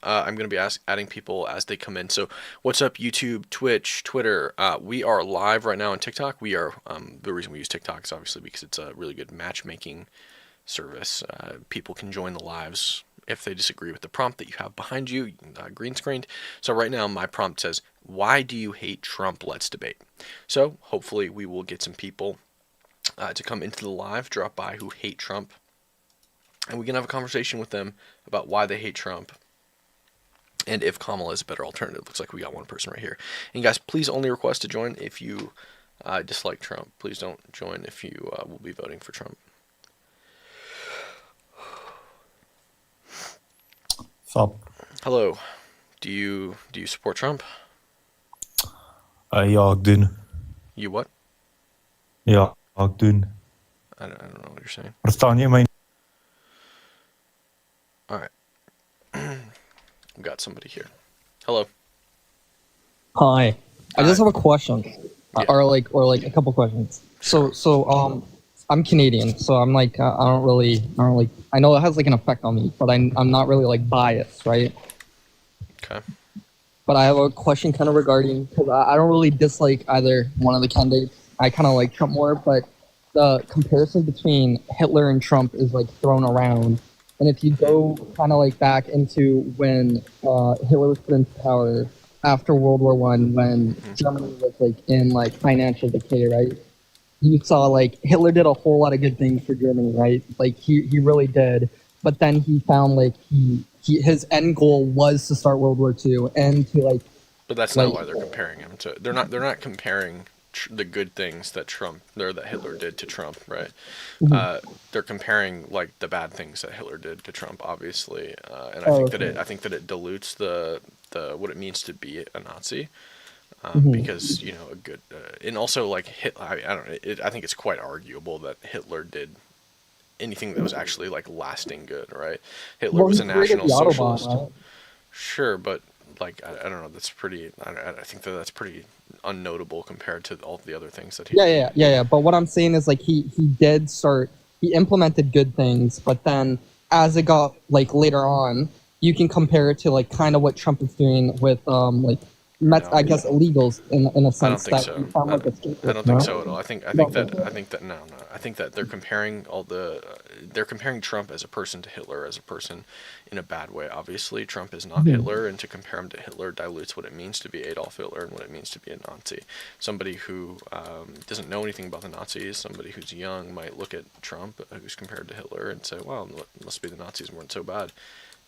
I'm going to be adding people as they come in. So, what's up, YouTube, Twitch, Twitter? We are live right now on TikTok. We are the reason we use TikTok is obviously because it's a really good matchmaking service. People can join the lives if they disagree with the prompt that you have behind you, green screened. So right now my prompt says, "Why do you hate Trump? Let's debate." So hopefully we will get some people to come into the live, drop by who hate Trump, and we can have a conversation with them about why they hate Trump and if Kamala is a better alternative. Looks like we got one person right here. And guys, please only request to join if you dislike Trump. Please don't join if you will be voting for Trump. Sup? Hello. Do you support Trump? Jag doen. You what? Jag doen. I don't know what you're saying. Verstaan je mij? All right. We got somebody here. Hello. Hi. I just have a question, Yeah. or like a couple questions. So I'm Canadian, so I'm like I don't really I know it has like an effect on me, but I'm not really like biased, right? Okay. But I have a question kind of regarding because I don't really dislike either one of the candidates. I kind of like Trump more, but the comparison between Hitler and Trump is like thrown around. And if you go kind of like back into when Hitler was put into power after World War One, when Germany was like in like financial decay, right? You saw like Hitler did a whole lot of good things for Germany, right? Like he really did. But then he found like his end goal was to start World War II and to like. But that's like, not why they're comparing him to. They're not comparing the good things that that Hitler did to Trump, right? They're comparing like the bad things that Hitler did to Trump, obviously, and I think that it dilutes the what it means to be a Nazi. Because a good and also like I don't I think it's quite arguable that Hitler did anything that was actually like lasting good, right? Hitler was a National Socialist. Right? Sure, but like I don't know, that's pretty. I think that's pretty unnotable compared to all the other things that he did. Yeah. But what I'm saying is like he did start. He implemented good things, but then as it got like later on, you can compare it to like kind of what Trump is doing with I guess illegals in a sense I don't think that so. you found like a scapegoat, I don't think so at all. I think that no. I think that they're comparing they're comparing Trump as a person to Hitler as a person in a bad way. Obviously, Trump is not Hitler, and to compare him to Hitler dilutes what it means to be Adolf Hitler and what it means to be a Nazi. Somebody who doesn't know anything about the Nazis, somebody who's young, might look at Trump, who's compared to Hitler, and say, "Well, it must be the Nazis weren't so bad."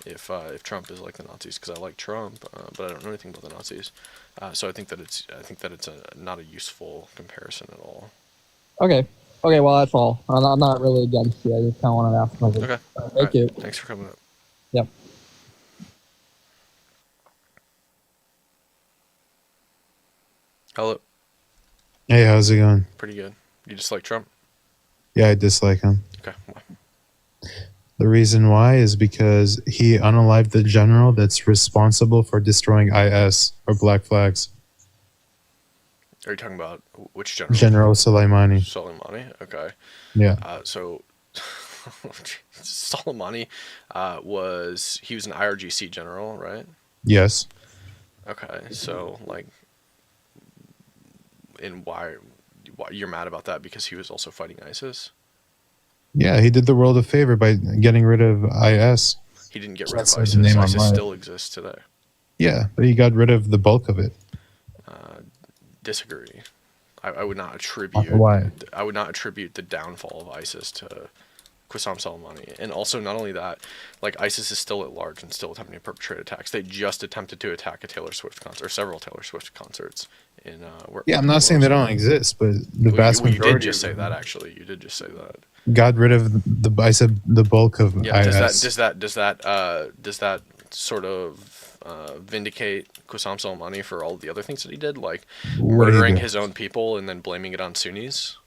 If Trump is like the Nazis, because I like Trump, but I don't know anything about the Nazis, so I think that it's not a useful comparison at all. Okay, well that's all. I'm not really against you. I just kind of wanted to ask questions. Okay. Thank you. Thanks for coming up. Yep. Hello. Hey, how's it going? Pretty good. You just like Trump? Yeah, I dislike him. Okay. Why? The reason why is because he unalived the general that's responsible for destroying IS or Black Flags. Are you talking about which general? General Soleimani. Soleimani. Okay. Yeah. So Soleimani he was an IRGC general, right? Yes. Okay. So like, and why you're mad about that? Because he was also fighting ISIS. Yeah, he did the world a favor by getting rid of IS. He didn't get rid of That's the ISIS. name ISIS online. still exists today. Yeah, but he got rid of the bulk of it. Disagree. I would not attribute. Why? I would not attribute the downfall of ISIS to Qasem Soleimani. And also, not only that, like ISIS is still at large and still attempting to perpetrate attacks. They just attempted to attack a Taylor Swift concert, or several Taylor Swift concerts in Yeah, I'm not saying they don't exist, but the vast majority. You did just say that. Actually, you did just say that. Got rid of I said the bulk of IS. Does that sort of vindicate Qasem Soleimani for all the other things that he did, like murdering his own people and then blaming it on Sunnis?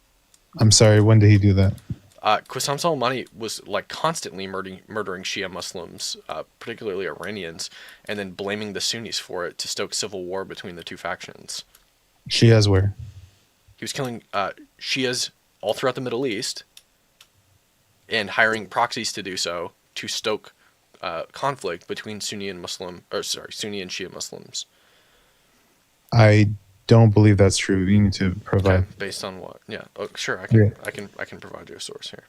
I'm sorry, when did he do that? Qasem Soleimani was like constantly murdering Shia Muslims, particularly Iranians, and then blaming the Sunnis for it to stoke civil war between the two factions. Shias where? He was killing Shias all throughout the Middle East and hiring proxies to do so to stoke conflict between Sunni and Sunni and Shia Muslims. I don't believe that's true. You need to provide. Okay, based on what? Yeah. Oh, sure. I can. Yeah. I can provide you a source here.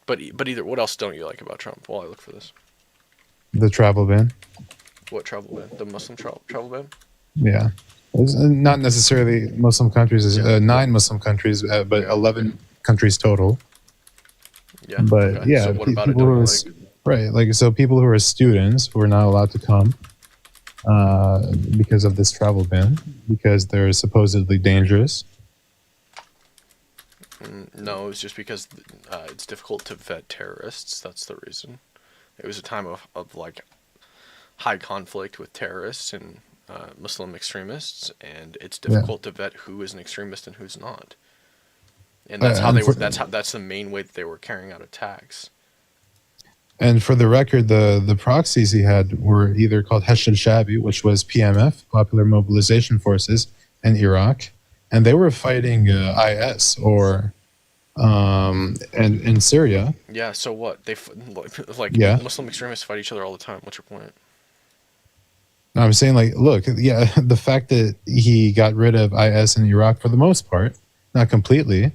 But either, what else don't you like about Trump? While I look for this, The travel ban. what travel ban? The Muslim travel ban? Yeah. It's not necessarily Muslim countries, it's, Yeah. 9 Muslim countries, but 11 countries total. Yeah. But okay. yeah, So what about it? people Don't who you are, like? right, like so people who are students who are not allowed to come because of this travel ban, because they're supposedly dangerous. No, it was just because it's difficult to vet terrorists. That's the reason. It was a time of like high conflict with terrorists and Muslim extremists, and it's difficult to vet who is an extremist and who's not. And that's how they were. That's the main way that they were carrying out attacks. And for the record, the proxies he had were either called Hashd al-Shabi, which was PMF, Popular Mobilization Forces, in Iraq, and they were fighting IS or and in Syria. Yeah. So what? Like Yeah. Muslim extremists fight each other all the time. What's your point? I'm saying, like, look, yeah, the fact that he got rid of IS in Iraq for the most part, not completely,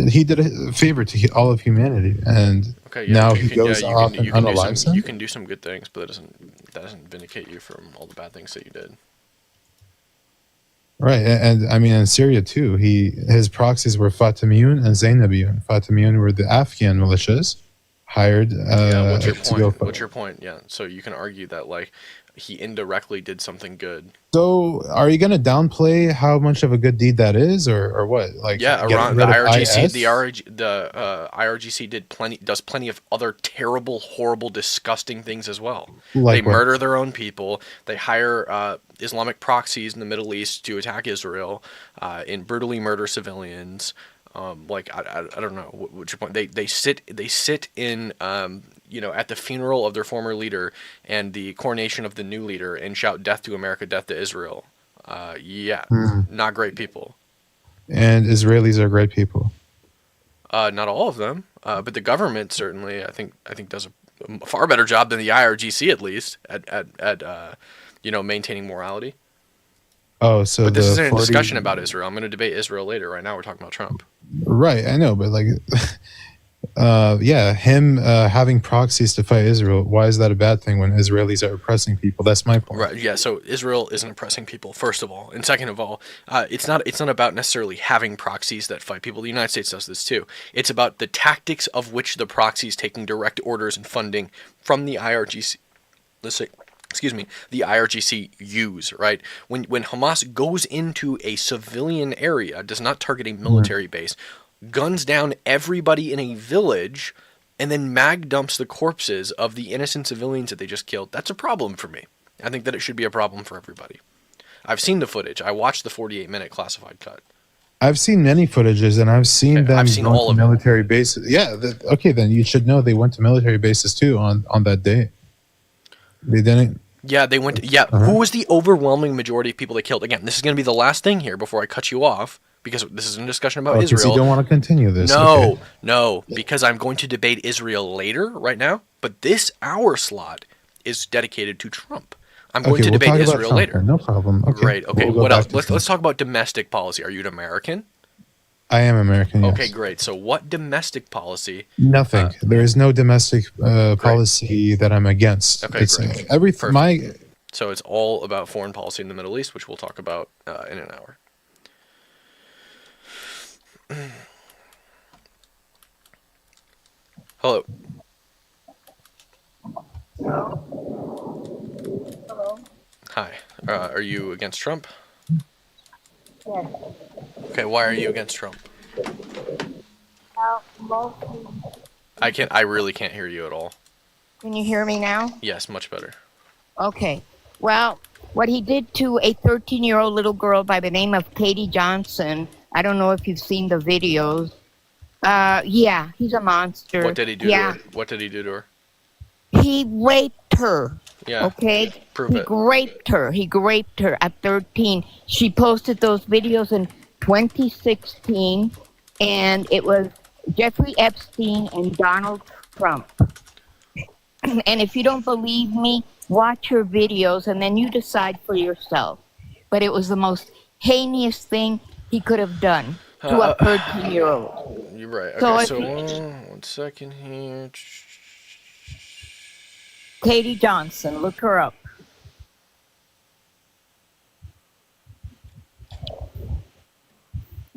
he did a favor to all of humanity, and Okay. Yeah. now you he can- goes yeah, you off can- and you can do unalives some- him. You can do some good things, but that doesn't vindicate you from all the bad things that you did. Right, and I mean in Syria too. His proxies were Fatimiyun and Zainabiyun. Fatimiyun were the Afghan militias hired. Yeah. What's your to go point? fight. What's your point? Yeah. So you can argue that like he indirectly did something good. So, are you going to downplay how much of a good deed that is, or what? Like, Yeah, getting Iran, the rid of IRGC, IS? the IRGC does plenty of other terrible, horrible, disgusting things as well. Like They what? murder their own people. They hire Islamic proxies in the Middle East to attack Israel and brutally murder civilians. Like I don't know what's your point. They sit in at the funeral of their former leader and the coronation of the new leader and shout "Death to America, death to Israel." Not great people. And Israelis are great people. Not all of them, but the government certainly, I think does a far better job than the IRGC at least at maintaining morality. Oh, so But this the isn't a 40 discussion about Israel. I'm going to debate Israel later. Right now, we're talking about Trump. Right, I know, but like, him having proxies to fight Israel. Why is that a bad thing when Israelis are oppressing people? That's my point. Right. Yeah. So Israel isn't oppressing people, first of all, and second of all, it's not about necessarily having proxies that fight people. The United States does this too. It's about the tactics of which the proxies taking direct orders and funding from the IRGC. Let's say, the IRGC use, right? When Hamas goes into a civilian area, does not target a military base, guns down everybody in a village, and then mag dumps the corpses of the innocent civilians that they just killed, that's a problem for me. I think that it should be a problem for everybody. I've seen the footage. I watched the 48-minute classified cut. I've seen many footages, and I've seen Okay, them I've seen going all to of it. military bases. Yeah, okay, then you should know they went to military bases too on that day. They didn't. Yeah, they went. Who was the overwhelming majority of people they killed? Again, this is going to be the last thing here before I cut you off, because this is a discussion about Okay, so Israel. you don't want to continue this? No, Okay. no, because I'm going to debate Israel later, right now. But this hour slot is dedicated to Trump. I'm going to we'll debate talk about Israel Trump later. then, no problem. Okay. Great. Okay. We'll go What back else? to Let's Trump. talk about domestic policy. Are you an American? I am American. Yes. Okay, great. So what domestic policy? Nothing. There is no domestic policy that I'm against. Okay, It's great. everything. Perfect. So it's all about foreign policy in the Middle East, which we'll talk about in an hour. Hello. Hello. Hi. Are you against Trump? Yes. Okay. Why are you against Trump? Mostly. I really can't hear you at all. Can you hear me now? Yes, much better. Okay. Well, what he did to a 13-year-old little girl by the name of Katie Johnson, I don't know if you've seen the videos. Yeah, he's a monster. What did he do Yeah, to her? What did he do to her? he raped her. Yeah. Okay? Prove He it. raped her. He raped her at 13. She posted those videos in 2016, and it was Jeffrey Epstein and Donald Trump. And if you don't believe me, watch her videos and then you decide for yourself. But it was the most heinous thing he could have done to a 13-year-old. You're right. So Okay, if so you- 1 second here. Katie Johnson, look her up.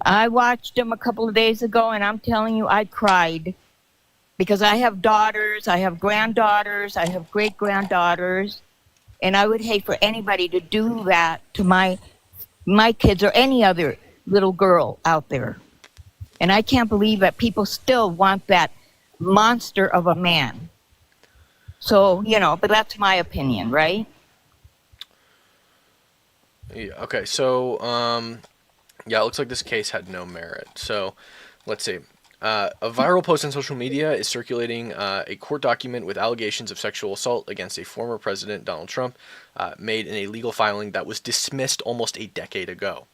I watched him a couple of days ago, and I'm telling you, I cried because I have daughters, I have granddaughters, I have great granddaughters, and I would hate for anybody to do that to my kids or any other little girl out there. And I can't believe that people still want that monster of a man. So, but that's my opinion, right? Yeah, okay, so yeah, it looks like this case had no merit. So let's see. A viral post on social media is circulating a court document with allegations of sexual assault against a former president, Donald Trump, made in a legal filing that was dismissed almost a decade ago.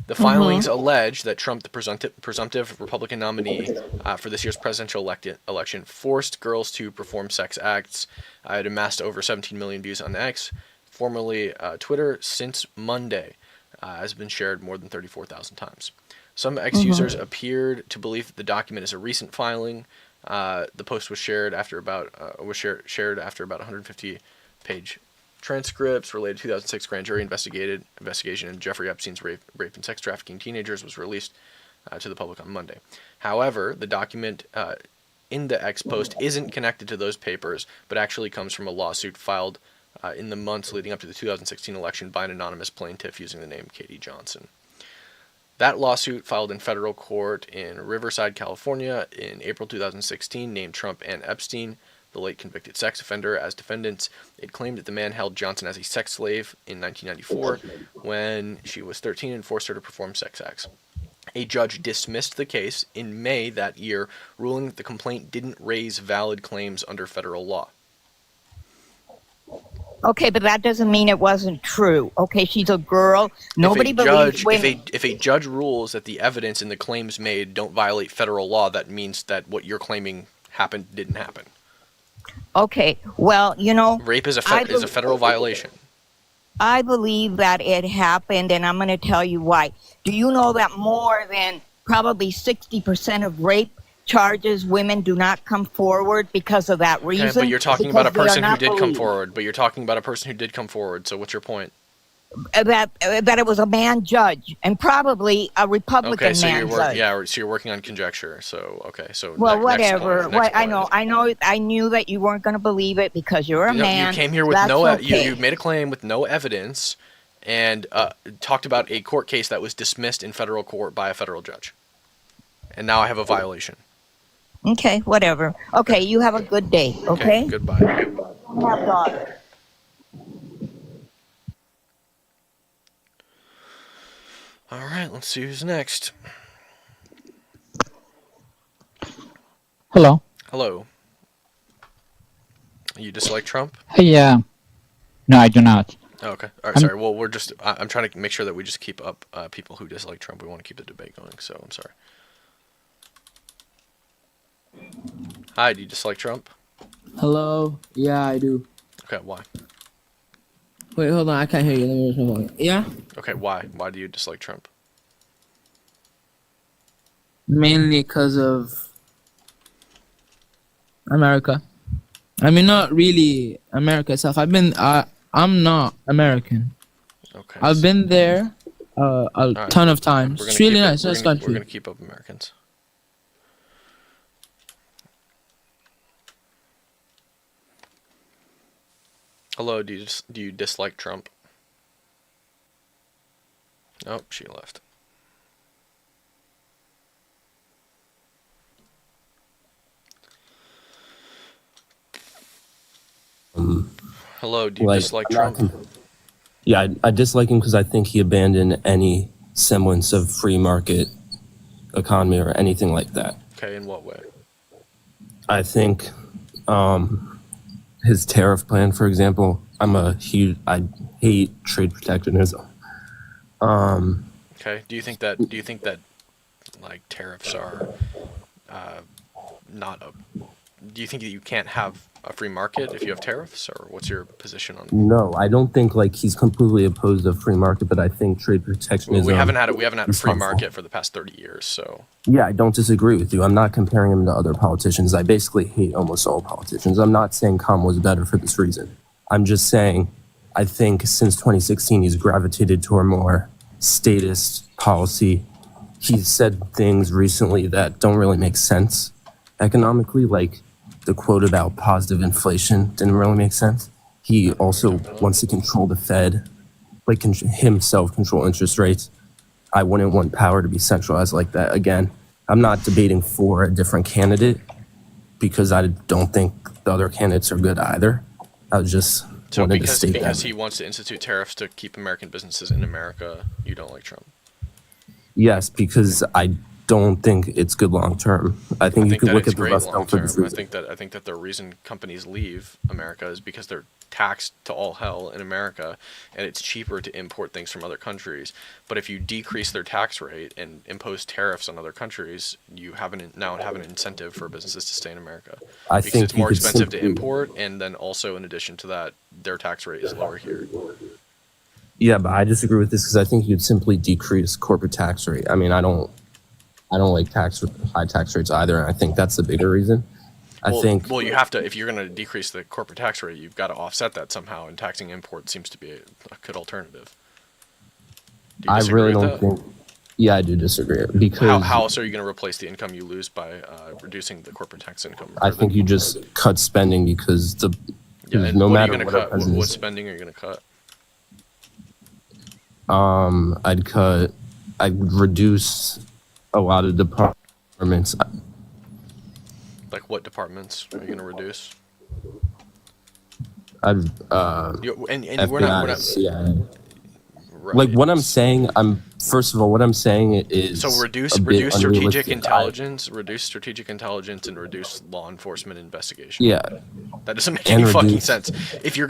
The filings allege that Trump, the presumptive Republican nominee for this year's presidential election, forced girls to perform sex acts. It amassed over 17 million views on X, formerly Twitter, since Monday. Has been shared more than 34,000 times. Some X users appeared to believe that the document is a recent filing. The post was shared after about 150-page transcripts related to 2006 grand jury investigation into Jeffrey Epstein's rape and sex trafficking teenagers was released to the public on Monday. However, the document in the X post isn't connected to those papers, but actually comes from a lawsuit filed in the months leading up to the 2016 election by an anonymous plaintiff using the name Katie Johnson. That lawsuit, filed in federal court in Riverside, California in April 2016, named Trump and Epstein, the late convicted sex offender, as defendants. It claimed that the man held Johnson as a sex slave in 1994 when she was 13 and forced her to perform sex acts. A judge dismissed the case in May that year, ruling that the complaint didn't raise valid claims under federal law. Okay, but that doesn't mean it wasn't true. Okay, she's a girl. Nobody believes women. If a judge rules that the evidence and the claims made don't violate federal law, that means that what you're claiming happened didn't happen. Okay, well, Rape is a federal violation. I believe that it happened, and I'm going to tell you why. Do you know that more than probably 60% of rape charges, women do not come forward because of that reason? Okay, but you're talking about a Because person they are who not did come believed. forward. But you're talking about a person who did come forward. So what's your point? That it was a man judge, and probably a Republican Okay, so man judge. so you're working on conjecture. So okay, so Well, next whatever. point, next I point. know. I knew that you weren't going to believe it because you're a man. You came here with That's okay. you made a claim with no evidence, and talked about a court case that was dismissed in federal court by a federal judge, and now I have a violation. Okay, whatever. Okay, you have a good day. Okay. Goodbye. Have daughters. All right, let's see who's next. Hello. Hello. You dislike Trump? Yeah. No, I do not. Oh, okay. All right. Sorry. Well, I'm trying to make sure that we just keep up people who dislike Trump. We want to keep the debate going. So I'm sorry. Hi. Do you dislike Trump? Hello? Yeah, I do. Okay. Why? Wait, hold on. I can't hear you. Let me raise my volume. Yeah? Okay. Why? Why do you dislike Trump? Mainly because of America. I mean, not really America itself. I'm not American. Okay. I've been there a ton of times. It's really nice. Nice We're country. gonna keep up Americans. Hello. Do you dislike Trump? Oh, she left. Hello. Do you dislike I'm not Trump? Yeah, I dislike him because I think he abandoned any semblance of free market economy or anything like that. Okay. In what way? I think his tariff plan, for example, I hate trade protectionism. Okay. Do you think that like tariffs are not a? Do you think that you can't have a free market if you have tariffs, or what's your position on? No, I don't think like he's completely opposed to free market, but I think trade protectionism. We haven't had a is free harmful. market for the past 30 years, so Yeah, I don't disagree with you. I'm not comparing him to other politicians. I basically hate almost all politicians. I'm not saying Kamala's better for this reason. I'm just saying I think since 2016 he's gravitated toward more statist policy. He's said things recently that don't really make sense economically, like the quote about positive inflation didn't really make sense. He also wants to control the Fed, like himself control interest rates. I wouldn't want power to be centralized like that. Again, I'm not debating for a different candidate because I don't think the other candidates are good either. I was just so wanted to because state because that. he wants to institute tariffs to keep American businesses in America, you don't like Trump. Yes, because I don't think it's good long term. I think I you think could that look it's at the great Rust long Belt for term. this I reason. think that the reason companies leave America is because they're taxed to all hell in America, and it's cheaper to import things from other countries. But if you decrease their tax rate and impose tariffs on other countries, you now have an incentive for businesses to stay in America I because think it's you more could expensive to simply- import, and then also in addition to that, their tax rate is lower here. Yeah, but I disagree with this because I think you'd simply decrease corporate tax rate. I mean, I don't like high tax rates either, and I think that's the bigger reason. I think Well, you have to, if you're going to decrease the corporate tax rate, you've got to offset that somehow, and taxing imports seems to be a good alternative. Do you I disagree really with don't that? think. Yeah, I do disagree because How else are you going to replace the income you lose by reducing the corporate tax income? I think you just cut spending because Yeah, and no what are matter you going what to our cut? president What is- spending are you going to cut? I'd reduce a lot of departments. Like what departments are you going to reduce? I'd And we're not CIA. right. Like what I'm saying, first of all, what I'm saying is So reduce a bit strategic unrealistic. intelligence, and reduce law enforcement investigation. Yeah, That doesn't make And any fucking reduce- sense. If you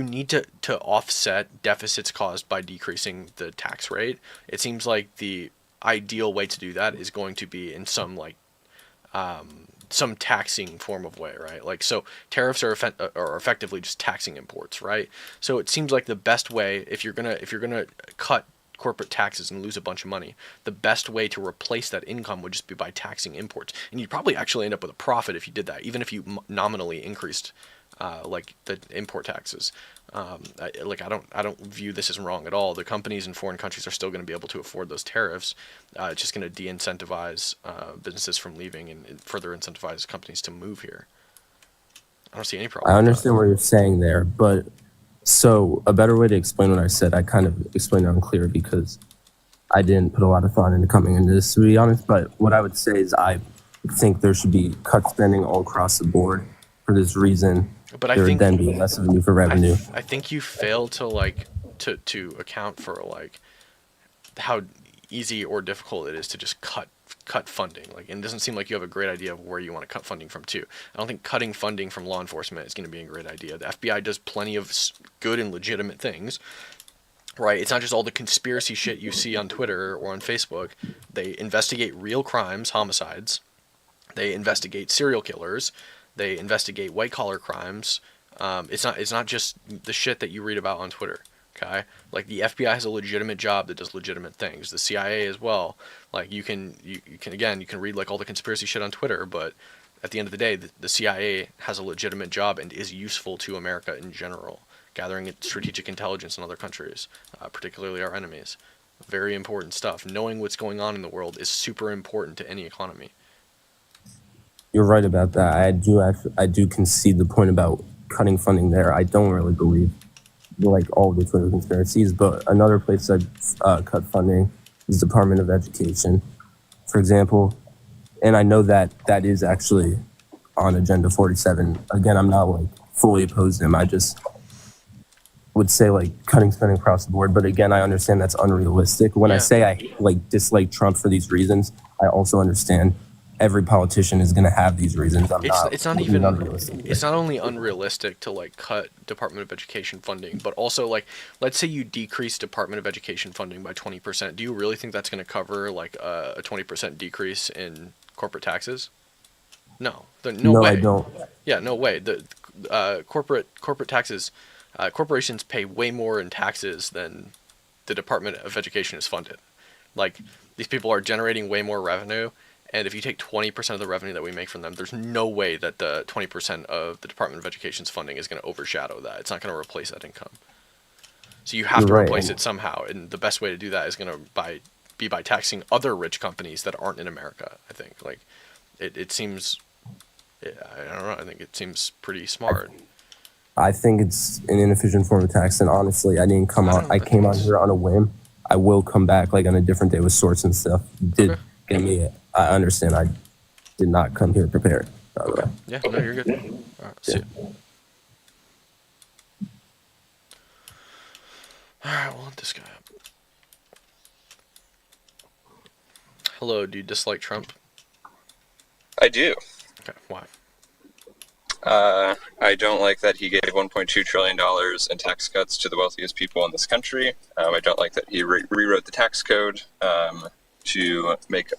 need to offset deficits caused by decreasing the tax rate, it seems like the ideal way to do that is going to be in some some taxing form of way, right? Like, so tariffs are effectively just taxing imports, right? So it seems like the best way, if you're gonna cut corporate taxes and lose a bunch of money, the best way to replace that income would just be by taxing imports, and you'd probably actually end up with a profit if you did that, even if you nominally increased like the import taxes. I don't view this as wrong at all. The companies in foreign countries are still going to be able to afford those tariffs. It's just going to de-incentivize businesses from leaving and further incentivize companies to move here. I don't see any problem. I with that. understand what you're saying there, but so a better way to explain what I said, I kind of explained it unclear because I didn't put a lot of thought into coming into this, to be honest. But what I would say is I think there should be cut spending all across the board for this reason. But I there think would then be less of a need for revenue. I think you fail to to account for like how easy or difficult it is to just cut funding. Like, and it doesn't seem like you have a great idea of where you want to cut funding from too. I don't think cutting funding from law enforcement is going to be a great idea. The FBI does plenty of good and legitimate things, right? It's not just all the conspiracy shit you see on Twitter or on Facebook. They investigate real crimes, homicides. They investigate serial killers. They investigate white collar crimes. It's not just the shit that you read about on Twitter. Okay, like the FBI has a legitimate job that does legitimate things. The CIA as well. Like you can read like all the conspiracy shit on Twitter, but at the end of the day, the CIA has a legitimate job and is useful to America in general, gathering strategic intelligence in other countries, particularly our enemies. Very important stuff. Knowing what's going on in the world is super important to any economy. You're right about that. I do concede the point about cutting funding there. I don't really believe like all the Twitter conspiracies, but another place I'd cut funding is Department of Education, for example. And I know that is actually on Agenda 47. Again, I'm not like fully opposed to him. I just would say like cutting spending across the board. But again, I understand that's unrealistic. When I Yeah. say I like dislike Trump for these reasons, I also understand every politician is going to have these reasons. It's not even unrealistic. it's not only unrealistic to like cut Department of Education funding, but also like let's say you decrease Department of Education funding by 20%. Do you really think that's going to cover like a 20% decrease in corporate taxes? No, no No, way. I don't. Yeah, no way. The corporate taxes, corporations pay way more in taxes than the Department of Education is funded. Like, these people are generating way more revenue, and if you take 20% of the revenue that we make from them, there's no way that the 20% of the Department of Education's funding is going to overshadow that. It's not going to replace that income. So you have You're to right. replace it somehow, and the best way to do that is going to be by taxing other rich companies that aren't in America. I think like it seems. I don't know. I think it seems pretty smart. I think it's an inefficient form of tax, and honestly, I didn't come on. I came on here on a whim. I will come back like on a different day with sorts and stuff. Did Okay. get me? I understand. I did not come here prepared. By the way. Yeah, no, you're good. All right, see ya. All right, we'll let this guy up. Hello, do you dislike Trump? I do. Okay, why? I don't like that he gave $1.2 trillion in tax cuts to the wealthiest people in this country. I don't like that he rewrote the tax code to make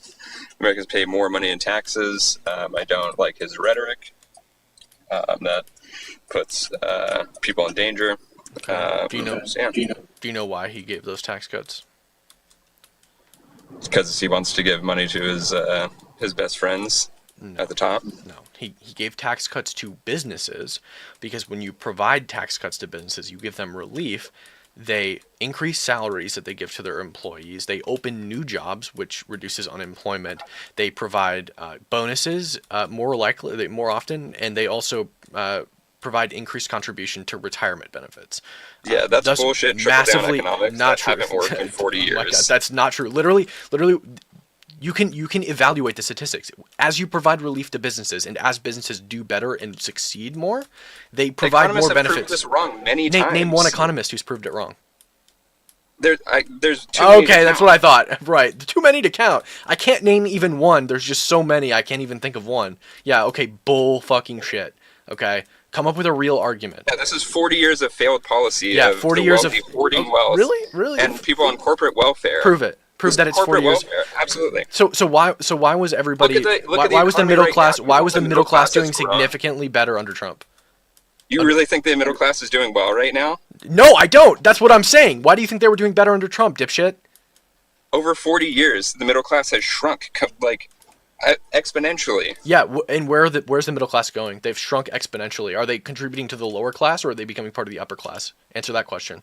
Americans pay more money in taxes. I don't like his rhetoric that puts people in danger. Do you know? So, yeah. Do you know why he gave those tax cuts? Because he wants to give money to his best friends at the top. No, he gave tax cuts to businesses because when you provide tax cuts to businesses, you give them relief. They increase salaries that they give to their employees. They open new jobs, which reduces unemployment. They provide bonuses more often, and they also provide increased contribution to retirement benefits. Yeah, that's Thus bullshit. Trickle-down massively economics not that true. haven't worked in 40 Oh my years. God, that's not true. Literally, you can evaluate the statistics. As you provide relief to businesses, and as businesses do better and succeed more, they provide Economists more have proved benefits. this wrong many times. Name one economist who's proved it wrong. There's too many to Okay, that's count. what I thought. Right, too many to count. I can't name even one. There's just so many. I can't even think of one. Yeah, okay, bull fucking shit. Okay, come up with a real argument. Yeah, this is 40 years of failed policy. Yeah, of 40 the years wealthy of hoarding wealth. Really, And people on corporate welfare. prove it. Prove that it's 40 corporate years. welfare. Absolutely. So why was everybody? Look at the why was the economy middle right class? now. Why was The the middle middle class class has doing grown. significantly better under Trump? You really think the middle class is doing well right now? No, I don't. That's what I'm saying. Why do you think they were doing better under Trump, dipshit? Over 40 years, the middle class has shrunk exponentially. Yeah, and where's the middle class going? They've shrunk exponentially. Are they contributing to the lower class, or are they becoming part of the upper class? Answer that question.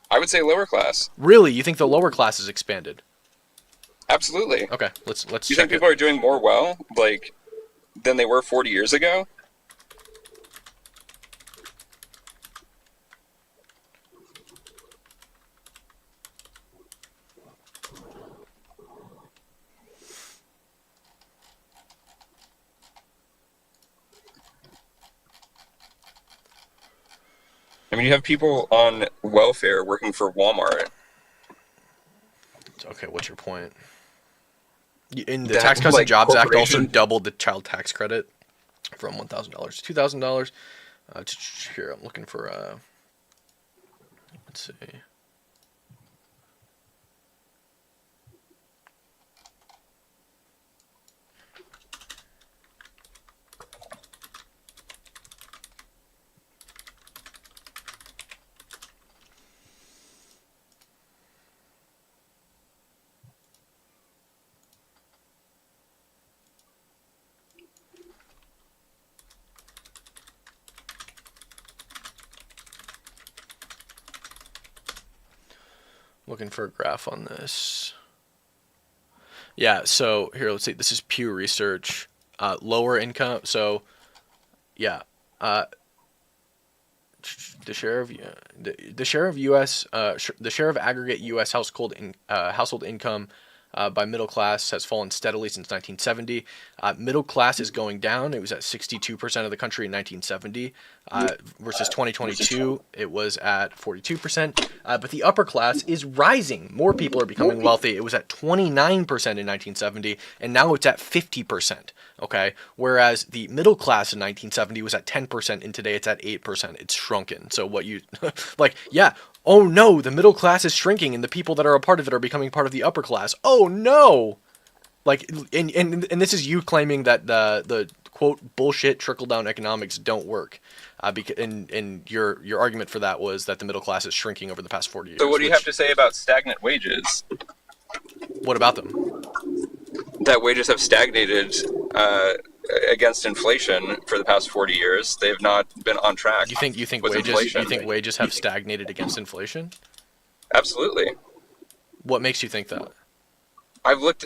I would say lower class. Really, you think the lower class has expanded? Absolutely. Okay, let's You check think people it. are doing more well, than they were 40 years ago? I mean, you have people on welfare working for Walmart. Okay, what's your point? In the That, Tax Cuts and like, Jobs Act also corporation- doubled the child tax credit from $1,000 to $2,000. Here, I'm looking for let's see. Looking for a graph on this. Yeah, so here, let's see. This is Pew Research. Lower income. So, yeah. The share of U.S. The share of aggregate U.S. household income by middle class has fallen steadily since 1970. Middle class is going down. It was at 62% of the country in 1970 versus 2022. It was at 42%. But the upper class is rising. More people are becoming wealthy. It was at 29% in 1970, and now it's at 50%. Okay, whereas the middle class in 1970 was at 10%, and today it's at 8%. It's shrunken. So what you like? Yeah. Oh no, the middle class is shrinking, and the people that are a part of it are becoming part of the upper class. Oh no. Like, and this is you claiming that the quote bullshit trickle down economics don't work, because and your argument for that was that the middle class is shrinking over the past 40 years. So what do you have to say about stagnant wages? What about them? That wages have stagnated against inflation for the past 40 years. They have not been on track. You think with wages inflation. you think wages have stagnated against inflation? Absolutely. What makes you think that? I've looked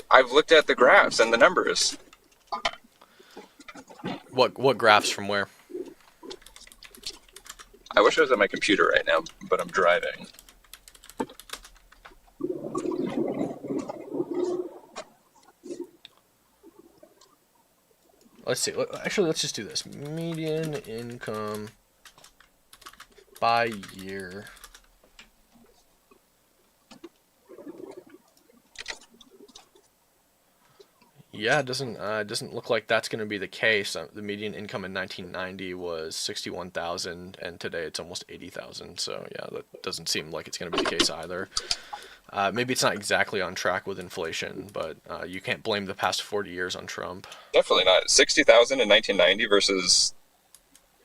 at the graphs and the numbers. What graphs from where? I wish I was at my computer right now, but I'm driving. Let's see. Actually, let's just do this. Median income by year. Yeah, it doesn't look like that's going to be the case. The median income in 1990 was 61,000, and today it's almost 80,000. So yeah, that doesn't seem like it's going to be the case either. Maybe it's not exactly on track with inflation, but you can't blame the past 40 years on Trump. Definitely not. 60,000 in 1990 versus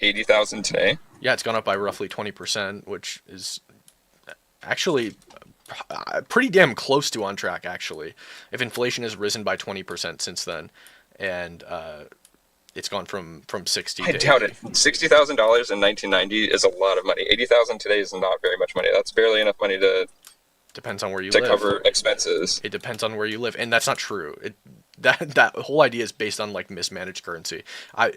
80,000 today. Yeah, it's gone up by roughly 20%, which is actually pretty damn close to on track, actually. If inflation has risen by 20% since then, and it's gone from 60 to I doubt 80. it. $60,000 in 1990 is a lot of money. 80,000 today is not very much money. That's barely enough money to Depends on where you live. cover expenses. It depends on where you live, and that's not true. That whole idea is based on like mismanaged currency.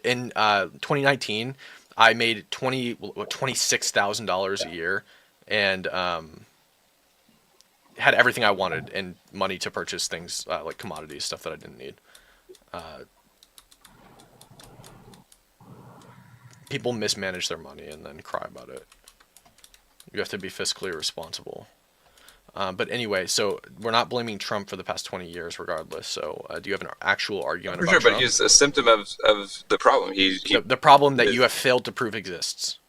In 2019, I made $26,000 a year, and had everything I wanted and money to purchase things like commodities, stuff that I didn't need. People mismanage their money and then cry about it. You have to be fiscally responsible. But anyway, so we're not blaming Trump for the past 20 years regardless. So do you have an actual argument For about sure, Trump? but he's a symptom of the problem. The problem that you have failed to prove exists.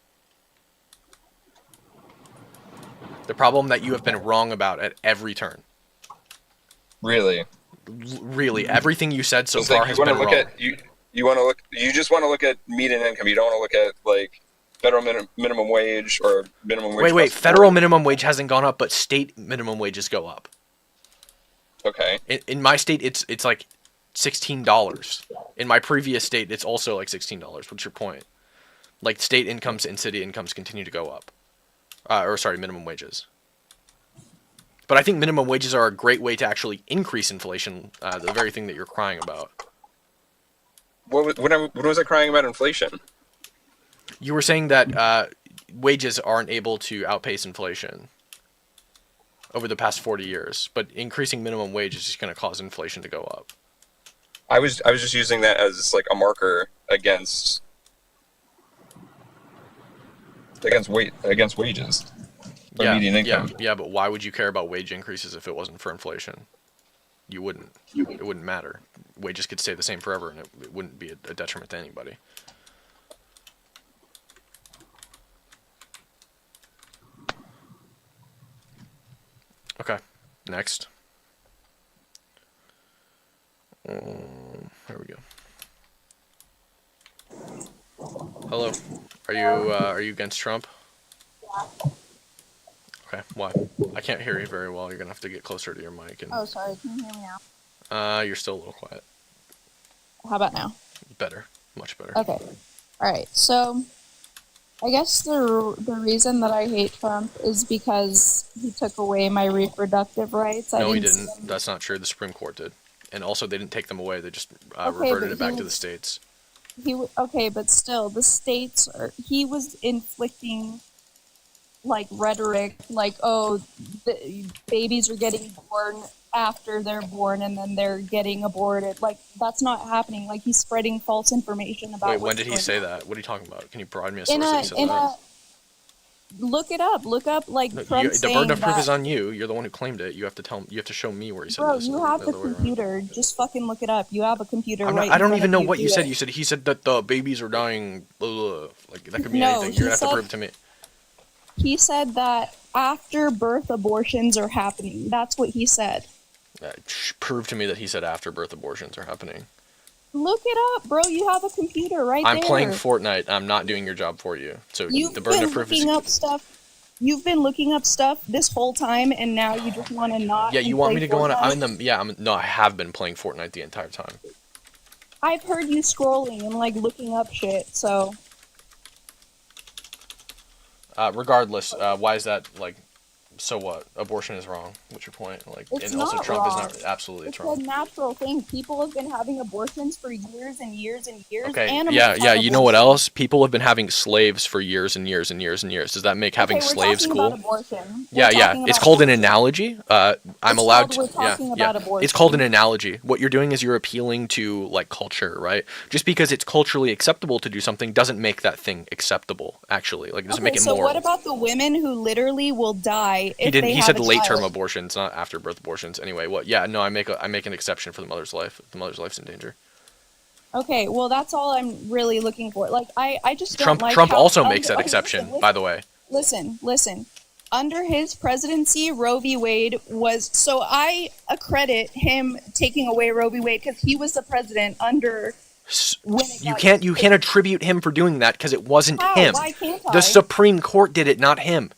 The problem that you have been wrong about at every turn. Really? Really, everything you said so It's far like has you been want to wrong. look at you just want to look at median income. You don't want to look at like federal minimum wage or minimum wage. Wait, federal minimum wage hasn't gone up, but state minimum wages go up. Okay. In my state, it's like $16. In my previous state, it's also like $16. What's your point? Like state incomes and city incomes continue to go up. Minimum wages. But I think minimum wages are a great way to actually increase inflation, the very thing that you're crying about. When was I crying about inflation? You were saying that wages aren't able to outpace inflation over the past 40 years, but increasing minimum wage is just going to cause inflation to go up. I was just using that as like a marker against wages. Or median income. Yeah, but why would you care about wage increases if it wasn't for inflation? You wouldn't. It wouldn't matter. Wages could stay the same forever, and it wouldn't be a detriment to anybody. Okay, next. There we go. Hello. Are you against Trump? Okay, why? I can't hear you very well. You're gonna have to get closer to your mic. And Oh, sorry. Can you hear me now? you're still a little quiet. How about now? Better, much better. Okay. All right. So, I guess the reason that I hate Trump is because he took away my reproductive rights. No, he see didn't. him- That's not true. The Supreme Court did, and also they didn't take them away. They just Okay, reverted but it back he to the was- states. Okay, but still, the states are. He was inflicting like rhetoric, like, oh, the babies are getting born after they're born and then they're getting aborted. Like, that's not happening. Like, he's spreading false information about. Wait, when what's did he going say on. that? What are you talking about? Can you provide me a source In that a he said in that? a look it up. Look up like No, Trump the saying burden of proof that- is on you. You're the one who claimed it. You have to show me where he said Bro, this. you have the other way around. computer. Just fucking look it up. You have a computer I'm right. not, I in don't front even of know you. what you Do said. it. He said that the babies are dying. Blah, blah, blah. Like that could mean No, anything. he You're gonna have to said- prove it to me. He said that after birth abortions are happening. That's what he said. Prove to me that he said after-birth abortions are happening. Look it up, bro. You have a computer right I'm there. playing Fortnite. I'm not doing your job for you. So You've the burden been of proof is... looking up stuff. You've been looking up stuff this whole time, and now you just want to not. Yeah, you want me play to go on... Fortnite? No, I have been playing Fortnite the entire time. I've heard you scrolling and like looking up shit. So Regardless, why is that, like... So what? Abortion is wrong. What's your point? Like, It's and also not Trump wrong. is not... Absolutely, it's it's wrong. a natural thing. People have been having abortions for years and years and years. Okay, Animals yeah, have you know what abortions. else? People have been having slaves for years and years and years and years. Does that make having Okay, we're slaves talking cool? about abortion. Yeah, We're yeah. talking It's about called an abortion. analogy. I'm It's allowed called, to. we're Yeah, talking yeah. about abortion. It's called an analogy. What you're doing is you're appealing to like culture, right? Just because it's culturally acceptable to do something doesn't make that thing acceptable. Actually, like it doesn't make it so moral. what about the women who literally will die if He didn't. they He have said a late-term child? abortions, not after-birth abortions. Anyway, what? Yeah, no. I make an exception for the mother's life. The mother's life's in danger. Okay, well that's all I'm really looking for. Like I just don't Trump. like Trump how also makes that okay, exception. listen, By the way. Listen. Under his presidency, Roe v. Wade was so I accredit him taking away Roe v. Wade because he was the president under when it You got- can't attribute him for doing that because it wasn't How? him. Why can't I? The Supreme Court did it, not him.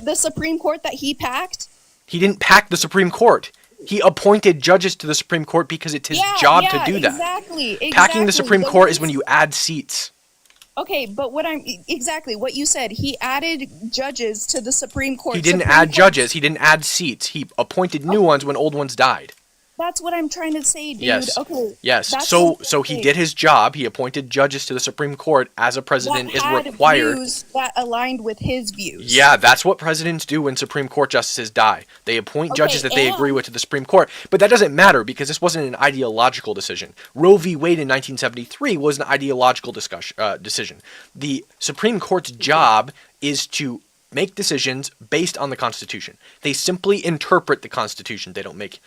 The Supreme Court that he packed. He didn't pack the Supreme Court. He appointed judges to the Supreme Court because it's his job to do that. Exactly. Packing the Supreme But Court is he's- when you add seats. Okay, but exactly what you said. He added judges to the Supreme Court. He didn't Supreme add Court- judges. He didn't add seats. He appointed new ones when old ones died. That's what I'm trying to say, dude. Yes. Okay. Yes. that's So what I'm so he saying. did his job. He appointed judges to the Supreme Court as a president that is had required. views that aligned with his views. Yeah, that's what presidents do when Supreme Court justices die. They appoint judges that they agree with to the Supreme Court. But that doesn't matter because this wasn't an ideological decision. Roe v. Wade in 1973 was an ideological decision. The Supreme Court's job is to make decisions based on the Constitution. They simply interpret the Constitution. They don't make,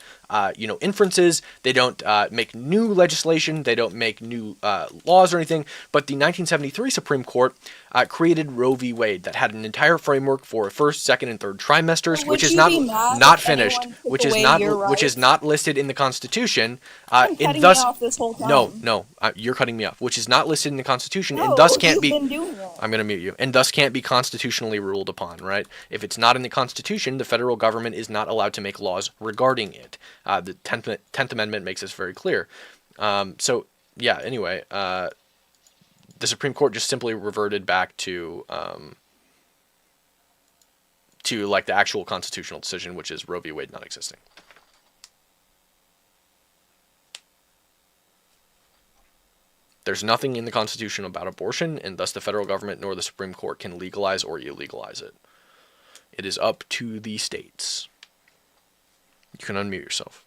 inferences. They don't make new legislation. They don't make new laws or anything. But the 1973 Supreme Court created Roe v. Wade that had an entire framework for first, second, and third trimesters, Would which is you not be mad not if finished, anyone took which is away not your which is rights? not listed in the Constitution. I'm And cutting thus, you off this whole time. no, you're cutting me off. Which is not listed in the Constitution, No, and thus can't you've be. been doing it. I'm going to mute you. And thus can't be constitutionally ruled upon, right? If it's not in the Constitution, the federal government is not allowed to make laws regarding it. The 10th Amendment makes this very clear. Anyway, the Supreme Court just simply reverted back to like the actual constitutional decision, which is Roe v. Wade not existing. There's nothing in the Constitution about abortion, and thus the federal government nor the Supreme Court can legalize or illegalize it. It is up to the states. You can unmute yourself.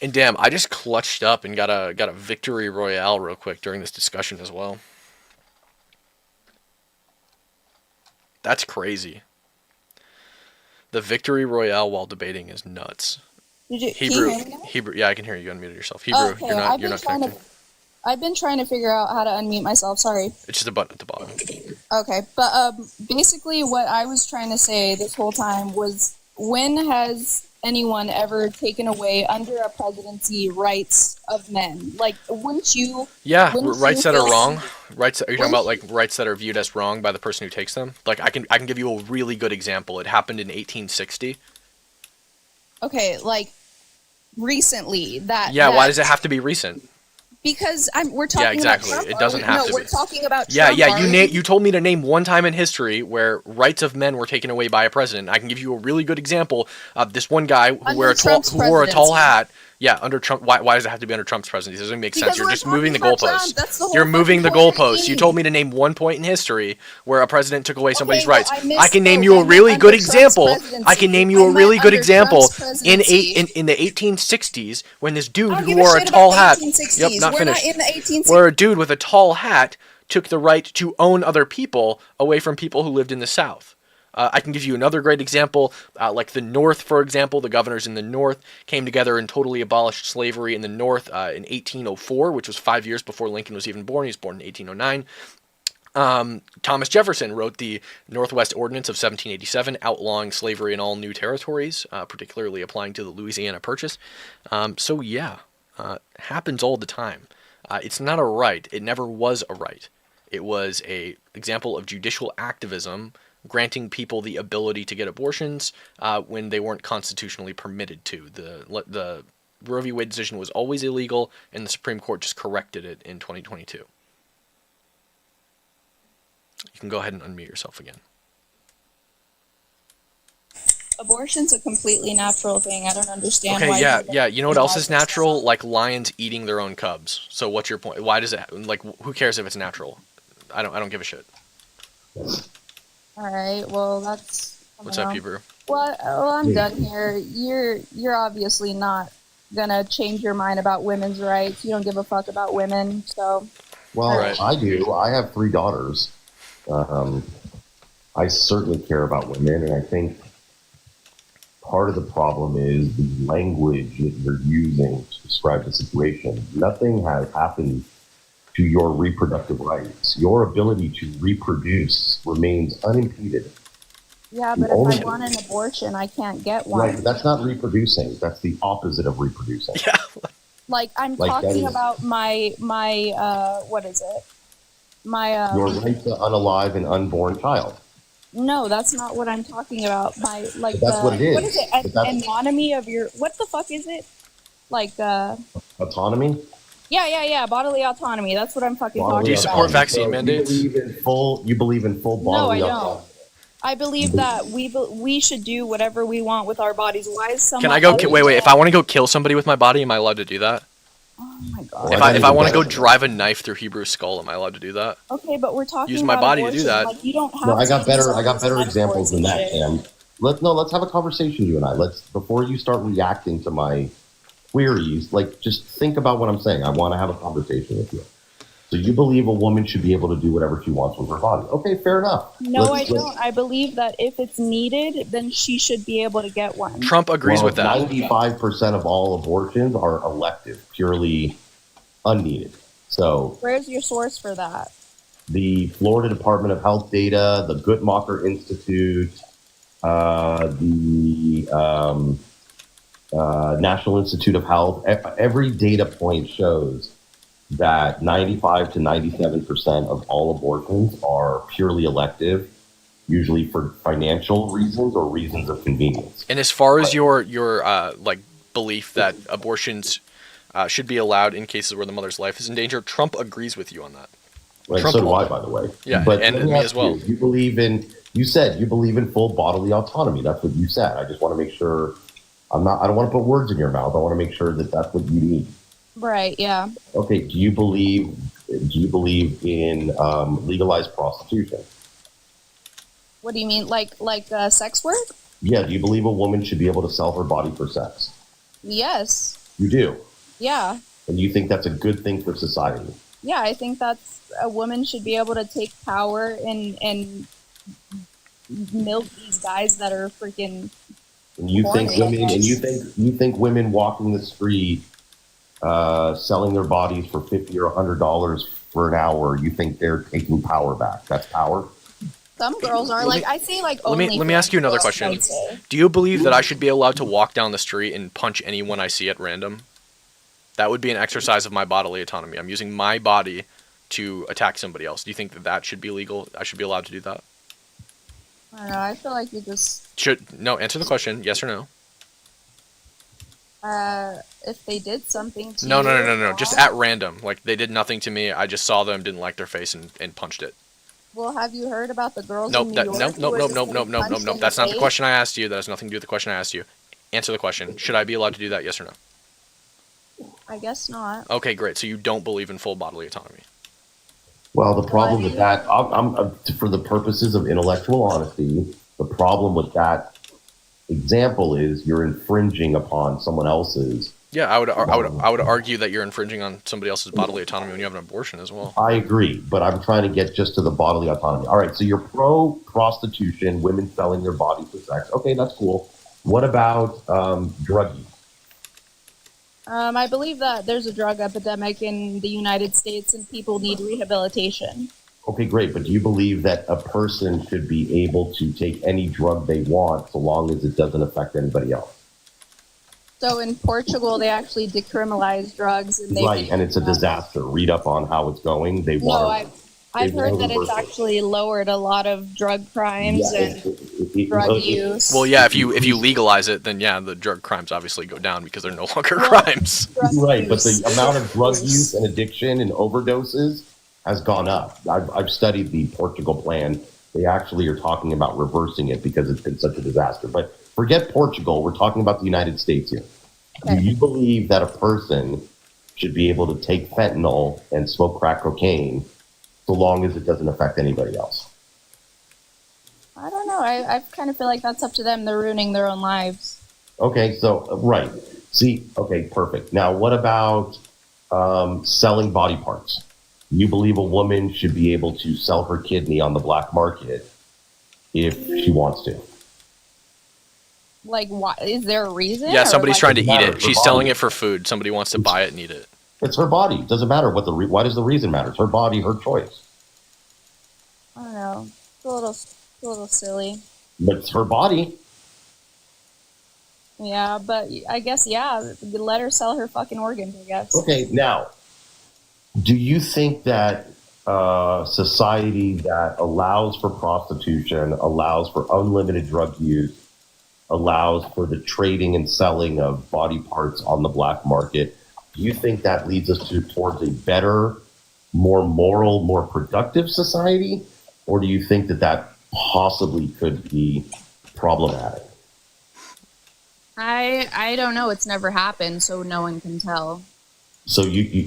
And damn, I just clutched up and got a victory royale real quick during this discussion as well. That's crazy. The victory royale while debating is nuts. Can you Hebrew, hear me now? Hebrew. Yeah, I can hear you. You unmuted yourself. Hebrew, Okay, you're I've not been connecting. I've been trying to figure out how to unmute myself. Sorry. It's just a button at the bottom. Okay, but basically what I was trying to say this whole time was, when has anyone ever taken away under a presidency rights of men? Like, wouldn't you? Yeah, wouldn't rights you that are feel- wrong. Rights. Are you talking Wouldn't about like rights that are viewed as wrong by the person who takes them? Like I can give you a really good example. It happened in 1860. Okay, like recently that. Yeah, why that- does it have to be recent? Because we're talking exactly. about Trump. It doesn't are we? have no, to we're be. talking about Yeah, Trump. yeah. are we? You told me to name one time in history where rights of men were taken away by a president. I can give you a really good example of this one guy who Under wore a Trump's tall presidency. hat. Yeah, under Trump. Why does it have to be under Trump's presidency? It doesn't make sense. Because You're we're just moving the talking about Trump. goalposts. That's the whole You're moving the fucking point. goalposts. You told me to name one point in history where a president took away somebody's well, rights. I I can name misspoke. you I a meant really under good Trump's example. I presidency. can name you I a really meant good under example Trump's in presidency. in the 1860s when this dude I don't who give a wore a shit tall about hat. the 1860s. Yep, not We're finished. not in the 1860s. Where a dude with a tall hat took the right to own other people away from people who lived in the South. I can give you another great example, like the North, for example. The governors in the North came together and totally abolished slavery in the North in 1804, which was 5 years before Lincoln was even born. He was born in 1809. Thomas Jefferson wrote the Northwest Ordinance of 1787, outlawing slavery in all new territories, particularly applying to the Louisiana Purchase. So yeah, happens all the time. It's not a right. It never was a right. It was a example of judicial activism, granting people the ability to get abortions when they weren't constitutionally permitted to. The Roe v. Wade decision was always illegal, and the Supreme Court just corrected it in 2022. You can go ahead and unmute yourself again. Abortion's a completely natural thing. I don't understand why. Okay, yeah. You know what else is natural? Like lions eating their own cubs. So what's your point? Why does it, like, who cares if it's natural? I don't give a shit. All right. Well, that's. What's up, Hebrew? Well, I'm done here. You're obviously not gonna change your mind about women's rights. You don't give a fuck about women, so. Well, Right. I do. I have 3 daughters. I certainly care about women, and I think part of the problem is the language that you're using to describe the situation. Nothing has happened to your reproductive rights. Your ability to reproduce remains unimpeded. Yeah, but if I want an abortion, I can't get one. Right, but that's not reproducing. That's the opposite of reproducing. Yeah. Like I'm Like, that talking is- about my what is it? My Your right to unalive an unborn child. no, that's not what I'm talking about. My like But that's what it is. What is it? But that's- Autonomy of your what the fuck is it? Like Autonomy? yeah, bodily autonomy. That's what I'm fucking Bodily talking Do you support about. vaccine So mandates? You believe in full No, bodily I don't. autonomy. I believe that we should do whatever we want with our bodies. Why is someone Can I go? else- Wait. If I want to go kill somebody with my body, am I allowed to do that? Oh my god. Well, If I want to go drive a knife through Hebrew's skull, am I allowed to do that? Okay, but we're talking Use my about body to do abortion. that. Like, you don't have No, I to got use better. all I got these better examples than that, metaphors and Cam. Let's have a conversation, you and I. Before you start reacting to my queries, just think about what I'm saying. I want to have a conversation with you. So you believe a woman should be able to do whatever she wants with her body? Okay, fair enough. No, Let's- I let's- don't. I believe that if it's needed, then she should be able to get one. Trump agrees with that. 95% of all abortions are elective, purely unneeded. So Where's your source for that? the Florida Department of Health data, the Guttmacher Institute, the National Institute of Health, every data point shows that 95 to 97% of all abortions are purely elective, usually for financial reasons or reasons of convenience. And as far as your like belief that abortions should be allowed in cases where the mother's life is in danger, Trump agrees with you on that. Right, Trump so do will- I, by the way. Yeah, but and let me me ask as well. You said you believe in full bodily autonomy. That's what you said. I just want to make sure I don't want to put words in your mouth. I want to make sure that that's what you need. Right, yeah. Okay, do you believe in legalized prostitution? What do you mean? Like sex work? Yeah, do you believe a woman should be able to sell her body for sex? Yes. You do. Yeah. And you think that's a good thing for society? Yeah, I think that's a woman should be able to take power and milk these guys that are freaking. And you think Horny, women I and guess. you think women walking the street selling their bodies for $50 or $100 for an hour, you think they're taking power back? That's power? Some girls are Let me- I say like. Let me ask you another OnlyFans question. girls, I'd say. Do you believe that I should be allowed to walk down the street and punch anyone I see at random? That would be an exercise of my bodily autonomy. I'm using my body to attack somebody else. Do you think that should be legal? I should be allowed to do that? I don't know. I feel like you just Answer the question. Yes or no? if they did something to No. you, Just at random. Like they did nothing to me. I just saw them, didn't like their face, and punched it. Well, have you heard about the girls Nope. in New That, York? nope. who Nope. were Nope. just Nope. getting Nope. Nope. punched Nope. in That's not the face? question I asked you. That has nothing to do with the question I asked you. Answer the question. Should I be allowed to do that? Yes or no? I guess not. Okay, great. So you don't believe in full bodily autonomy. Well, the problem with that, I'm for the purposes of intellectual honesty, the problem with that example is you're infringing upon someone else's Yeah, I would argue that you're infringing on somebody else's bodily autonomy when you have an abortion as well. I agree, but I'm trying to get just to the bodily autonomy. All right, so you're pro prostitution, women selling their bodies for sex. Okay, that's cool. What about drug use? I believe that there's a drug epidemic in the United States and people need rehabilitation. Okay, great. But do you believe that a person should be able to take any drug they want so long as it doesn't affect anybody else? So in Portugal, they actually decriminalized drugs, and Right, and it's a disaster. Read up on how it's going. They want. I've heard that it's actually lowered a lot of drug crimes and drug use. Well, yeah, if you legalize it, then yeah, the drug crimes obviously go down because they're no longer crimes. Right, but the amount of drug use and addiction and overdoses has gone up. I've studied the Portugal plan. They actually are talking about reversing it because it's been such a disaster. But forget Portugal. We're talking about the United States here. Okay. Do you believe that a person should be able to take fentanyl and smoke crack cocaine so long as it doesn't affect anybody else? I don't know. I kind of feel like that's up to them. They're ruining their own lives. Okay, so, right. See, okay, perfect. Now, what about selling body parts? You believe a woman should be able to sell her kidney on the black market if she wants to? Like, why? Is there a reason? Yeah, somebody's like, trying to eat it. She's selling it for food. Somebody wants to buy it and eat it. It's her body. It doesn't matter what why does the reason matter? It's her body, her choice. I don't know. It's a little silly. But it's her body. Yeah, but I guess, yeah, let her sell her fucking organs, I guess. Okay, now, do you think that society that allows for prostitution, allows for unlimited drug use, allows for the trading and selling of body parts on the black market, do you think that leads us towards a better, more moral, more productive society? Or do you think that possibly could be problematic? I don't know. It's never happened, so no one can tell. So you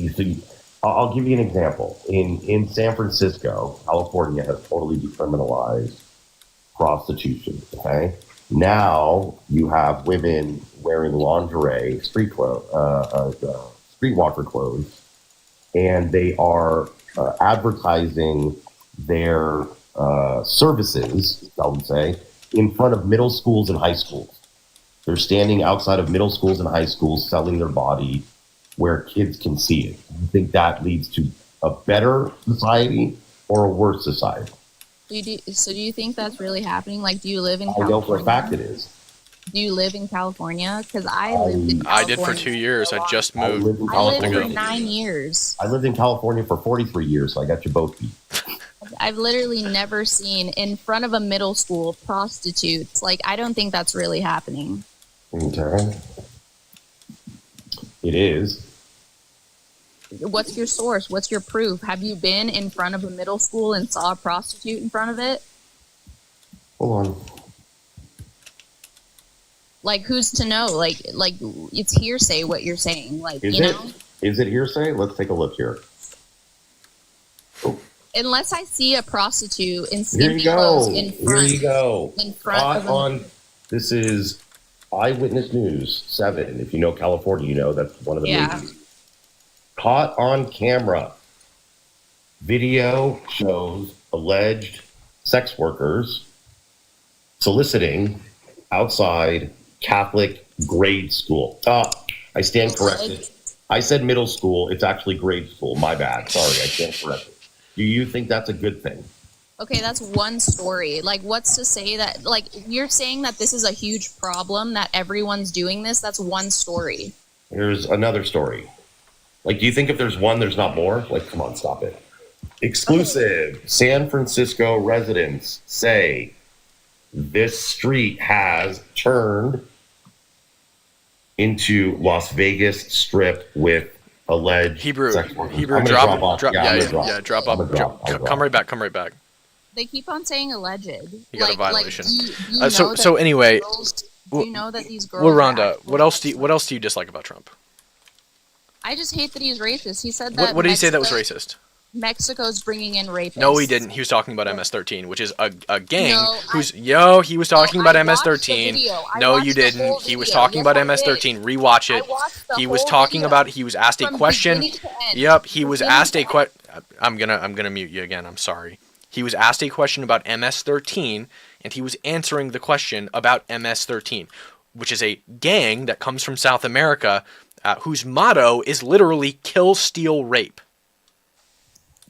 think, I'll give you an example. In San Francisco, California has totally decriminalized prostitution. Okay, now you have women wearing lingerie, streetwalker clothes, and they are advertising their services, I would say, in front of middle schools and high schools. They're standing outside of middle schools and high schools selling their body where kids can see it. Do you think that leads to a better society or a worse society? So do you think that's really happening? Like, do you live in California? I know for a fact it is. Do you live in California? Because I lived in California. I did for 2 years. I just moved. I lived for 9 years. I lived in California for 43 years, so I got you both beat. I've literally never seen in front of a middle school prostitutes. Like, I don't think that's really happening. Okay. It is. What's your source? What's your proof? Have you been in front of a middle school and saw a prostitute in front of it? Hold on. Like, who's to know? Like it's hearsay what you're saying. Like, Is it hearsay? Let's take a look here. Unless I see a prostitute in Here you skimpy go. clothes in front. Here you go. In front of This is Eyewitness News 7. If you know California, you know that's one of the movies. Caught on camera. Video shows alleged sex workers soliciting outside Catholic grade school. I stand corrected. I said middle school. It's actually grade school. My bad. Sorry, I stand corrected. Do you think that's a good thing? Okay, that's one story. Like, what's to say that, like, you're saying that this is a huge problem, that everyone's doing this? That's one story. Here's another story. Like, do you think if there's one, there's not more? Like, come on, stop it. Exclusive. Okay. San Francisco residents say this street has turned into Las Vegas Strip with alleged sex workers. Hebrew, drop off. Drop off. Come right back. They keep on saying alleged. You got a violation. Like, so anyway, do you know that these girls? Well, Rhonda, what else do you dislike about Trump? I just hate that he's racist. He said that. What did he say that was racist? Mexico's bringing in rapists. No, he didn't. He was talking about MS-13, which is a gang he was No, talking about I watched the MS-13. video. I No, watched you the didn't. whole He was video. talking Yes, about I MS-13. did. Rewatch it. I watched the He was whole talking video. about. He was asked a From question. beginning to end. Yep, he was Beginning asked a to question. I'm gonna mute you again. I'm sorry. He was asked a question about MS-13, and he was answering the question about MS-13, which is a gang that comes from South America, whose motto is literally kill, steal, rape.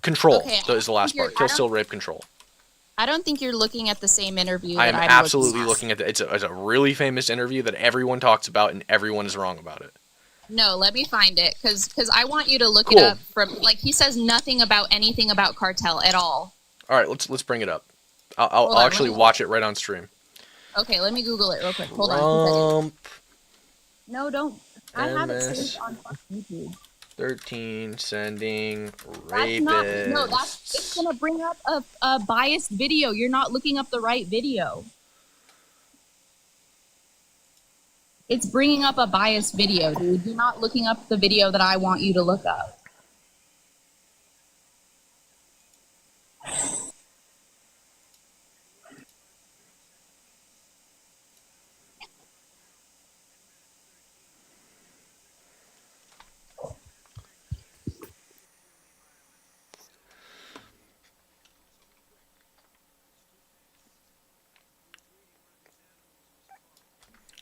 Control Okay, is the last part. I Kill, don't- steal, rape, control. I don't think you're looking at the same interview. I am that I'm absolutely at. looking at it. It's a really famous interview that everyone talks about, and everyone is wrong about it. No, let me find it because I want you to look Cool. it up from like he says nothing about anything about cartel at all. All right, let's bring it up. Hold I'll on, actually let me- watch it right on stream. Okay, let me Google it real quick. Hold on. Trump No, don't. I have it MS. saved on YouTube. 13 sending That's rapists. not. No, it's gonna bring up a biased video. You're not looking up the right video. It's bringing up a biased video, dude. You're not looking up the video that I want you to look up.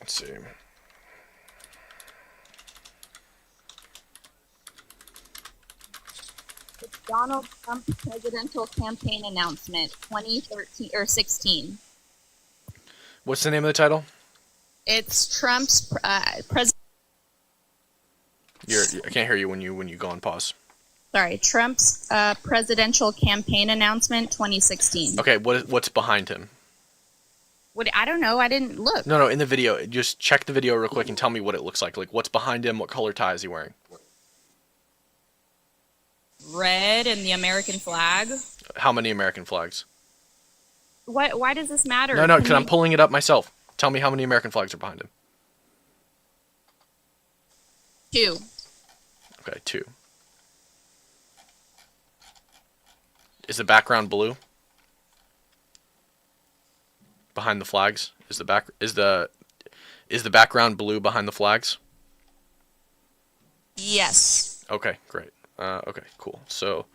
Let's see. It's Donald Trump's presidential campaign announcement, 2013 or 16. What's the name of the title? It's Trump's president. I can't hear you when you go on pause. Sorry, Trump's presidential campaign announcement 2016. Okay, what's behind him? What I don't know. I didn't look. No, in the video. Just check the video real quick and tell me what it looks like. Like, what's behind him? What color tie is he wearing? Red and the American flag. How many American flags? Why does this matter? No, Can because I'm you- pulling it up myself. Tell me how many American flags are behind him. 2. Okay, 2. Is the background blue? Behind the flags? Is the background blue behind the flags? Yes. Okay, great. Okay, cool. So,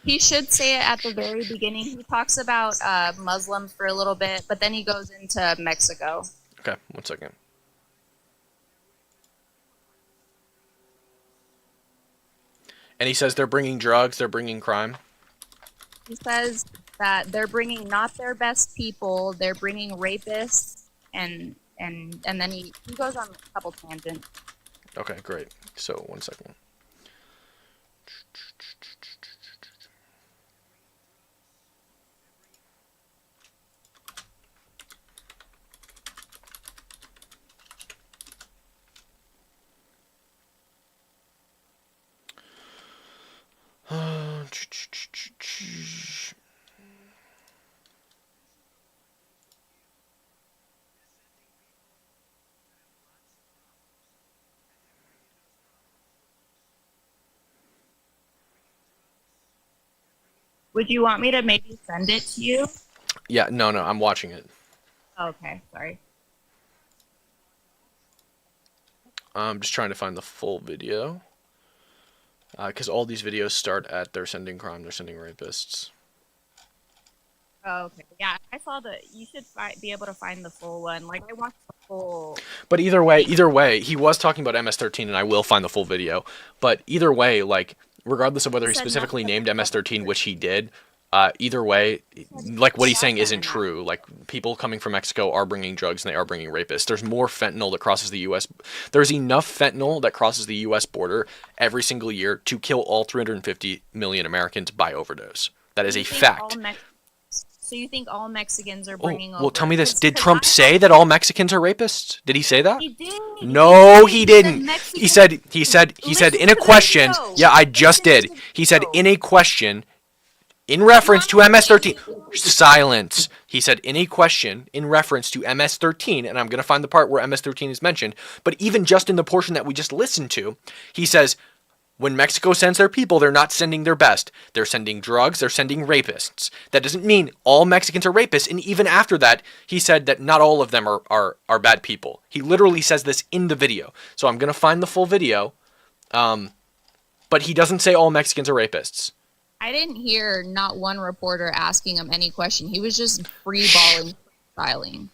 He should say it at the very beginning. He talks about Muslims for a little bit, but then he goes into Mexico. okay, 1 second. And he says they're bringing drugs, they're bringing crime. He says that they're bringing not their best people, they're bringing rapists, and then he goes on a couple tangents. Okay, great. So, 1 second. Would you want me to maybe send it to you? Yeah, no, I'm watching it. Okay, sorry. I'm just trying to find the full video. Because all these videos start at they're sending crime, they're sending rapists. Oh, okay. Yeah, I saw you should be able to find the full one. Like, I watched the full. But either way, he was talking about MS-13, and I will find the full video. But either way, like, regardless of whether he He said specifically nothing named MS-13, which he did, either way, like, what he's saying isn't true. Like, people coming from Mexico are bringing drugs, and they are bringing rapists. There's more fentanyl that crosses the U.S. There's enough fentanyl that crosses the U.S. border every single year to kill all 350 million Americans by overdose. That is a fact. So you think all Mexicans are bringing over? Well, tell me this. 'Cause- Did 'cause Trump I- say that all Mexicans are rapists? Did he say that? He did. No, he said didn't. Mexicans- He said Listen in a to the question. video. Yeah, I just Listen did. to the He said video. in a question in reference to MS-13. Silence. He said in a question in reference to MS-13, and I'm going to find the part where MS-13 is mentioned, but even just in the portion that we just listened to, he says When Mexico sends their people, they're not sending their best. They're sending drugs, they're sending rapists. That doesn't mean all Mexicans are rapists, and even after that, he said that not all of them are bad people. He literally says this in the video. So I'm going to find the full video, but he doesn't say all Mexicans are rapists. I didn't hear not one reporter asking him any question. He was just free-balling, freestyling.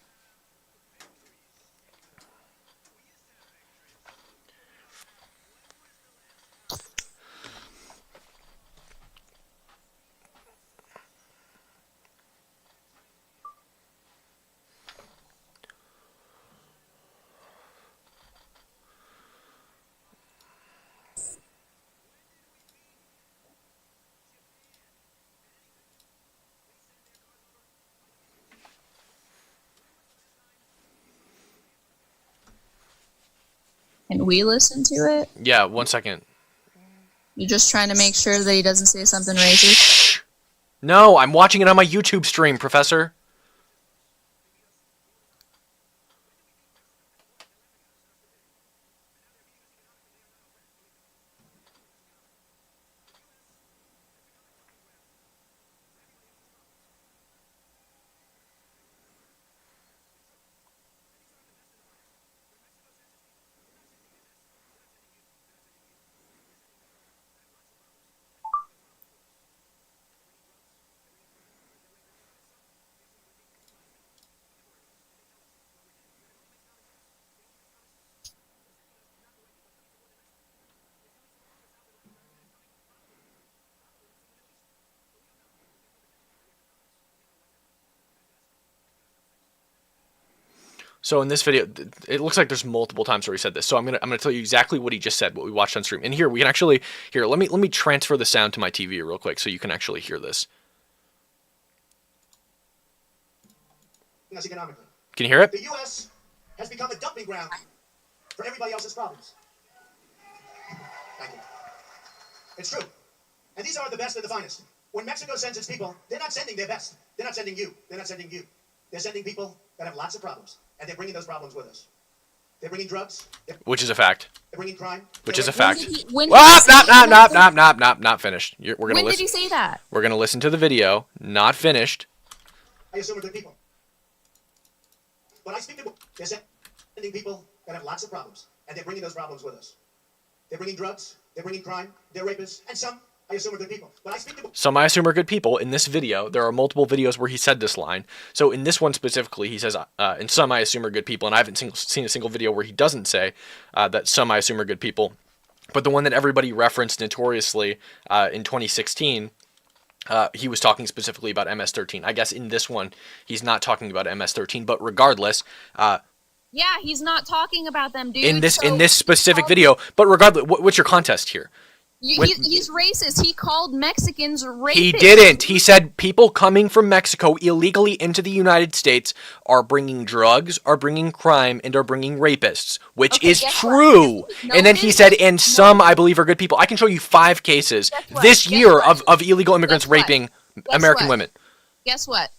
Can we listen to it? Yeah, 1 second. You're just trying to make sure that he doesn't say something racist? No, I'm watching it on my YouTube stream, Professor. So in this video, it looks like there's multiple times where he said this. So I'm gonna tell you exactly what he just said, what we watched on stream. And here we can actually let me transfer the sound to my TV real quick so you can actually hear this. Economically. Can you hear it? The U.S. has become a dumping ground for everybody else's problems. Thank you. It's true. And these are the best and the finest. When Mexico sends its people, they're not sending their best. They're not sending you. They're not sending you. They're sending people that have lots of problems. And they're bringing those problems with us. They're bringing drugs. Which is a fact. They're bringing crime. Which is a fact. Not finished. We're gonna When did he say that? We're gonna listen to the video. Not finished. I assume we're good people. When I speak to them, they're sending people that have lots of problems. And they're bringing those problems with us. They're bringing drugs. They're bringing crime. They're rapists. And some, I assume, are good people. When I speak to Some I assume are good people. In this video, there are multiple videos where he said this line. So in this one specifically, he says, and some I assume are good people. And I haven't seen a single video where he doesn't say that some I assume are good people. But the one that everybody referenced notoriously in 2016, he was talking specifically about MS-13. I guess in this one, he's not talking about MS-13. But regardless, Yeah, he's not talking about them, dude. in this specific video, but regardless, what's your contest here? He's racist. He called Mexicans rapists. He didn't. He said people coming from Mexico illegally into the United States are bringing drugs, are bringing crime, and are bringing rapists, which is true. And then he said, and some I believe are good people. I can show you 5 cases this year of illegal immigrants raping American women. Guess what?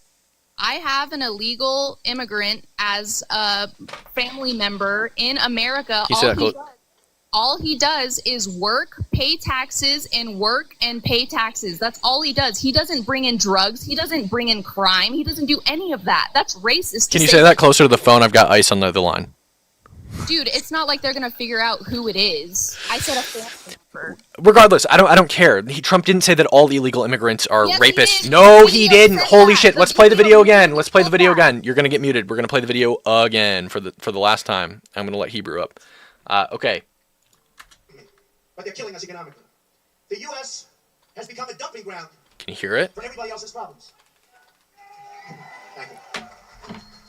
I have an illegal immigrant as a family member in America. All he does is work, pay taxes, and work and pay taxes. That's all he does. He doesn't bring in drugs. He doesn't bring in crime. He doesn't do any of that. That's racist. Can you say that closer to the phone? I've got ice on the other line. Dude, it's not like they're gonna figure out who it is. I said a family member. Regardless, I don't care. Trump didn't say that all illegal immigrants are Yes, rapists. he did. No, The he video didn't. said Holy that. shit! The Let's play the video video again. Let's play the said video that. again. You're gonna get muted. We're gonna play the video again for the last time. I'm gonna let Hebrew up. Okay. but they're killing us economically. The U.S. has become a dumping ground Can you hear it? for everybody else's problems. Thank you.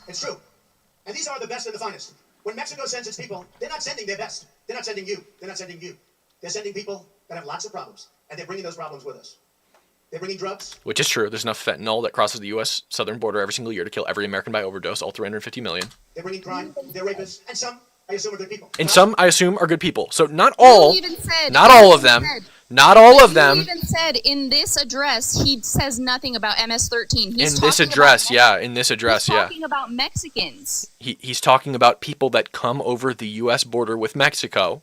It's true. And these are the best and the finest. When Mexico sends its people, they're not sending their best. They're not sending you. They're not sending you. They're sending people that have lots of problems. And they're bringing those problems with us. They're bringing drugs. Which is true. There's enough fentanyl that crosses the U.S. southern border every single year to kill every American by overdose, all 350 million. They're bringing crime. They're rapists. And some, I assume, are good people. And some, I assume, are good people. So not all, He even said- not all of them, not all of He them. even said in this address, he says nothing about MS-13. He's In this talking address, about, yeah, in this address, he's yeah. talking about Mexicans. He's talking about people that come over the U.S. border with Mexico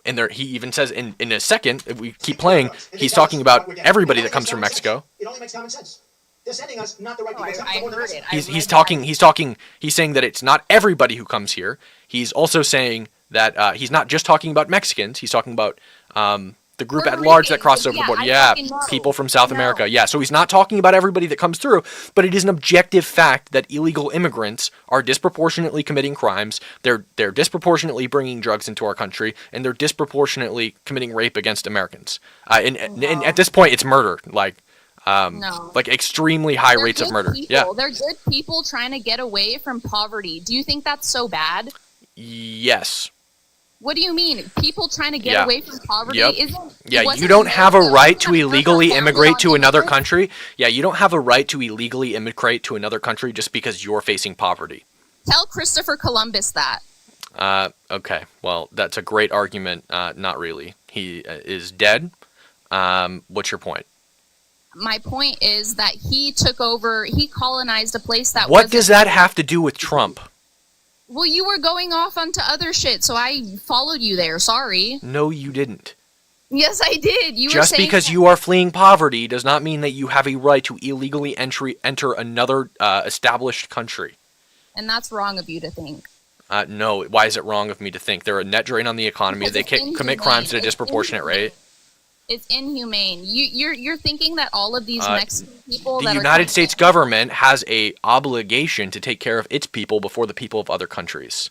And there, he even says in a second, if we keep playing, he's talking about everybody that comes from Mexico. It only makes common sense. They're sending us not the right people. I heard it. He's saying that it's not everybody who comes here. He's also saying that he's not just talking about Mexicans. He's talking about the group at large that crosses over the border. Yeah, people from South America. Yeah, so he's not talking about everybody that comes through, but it is an objective fact that illegal immigrants are disproportionately committing crimes. They're disproportionately bringing drugs into our country, and they're disproportionately committing rape against Americans. And at this point, it's murder. Like extremely high rates of murder. People. Yeah, They're good people trying to get away from poverty. Do you think that's so bad? Yes. What do you mean? People trying to get away from poverty isn't... Yeah, you don't have a right to illegally immigrate to another country. Yeah, you don't have a right to illegally immigrate to another country just because you're facing poverty. Tell Christopher Columbus that. Okay, well, that's a great argument. Not really. He is dead. What's your point? My point is that he colonized a place that What does that have to do with Trump? Well, you were going off onto other shit, so I followed you there. Sorry. No, you didn't. Yes, I did. Just because you are fleeing poverty does not mean that you have a right to illegally enter another established country. And that's wrong of you to think. No, why is it wrong of me to think? They're a net drain on the economy. They commit crimes at a disproportionate rate. It's inhumane. You're thinking that all of these Mexican people the United States government has a obligation to take care of its people before the people of other countries.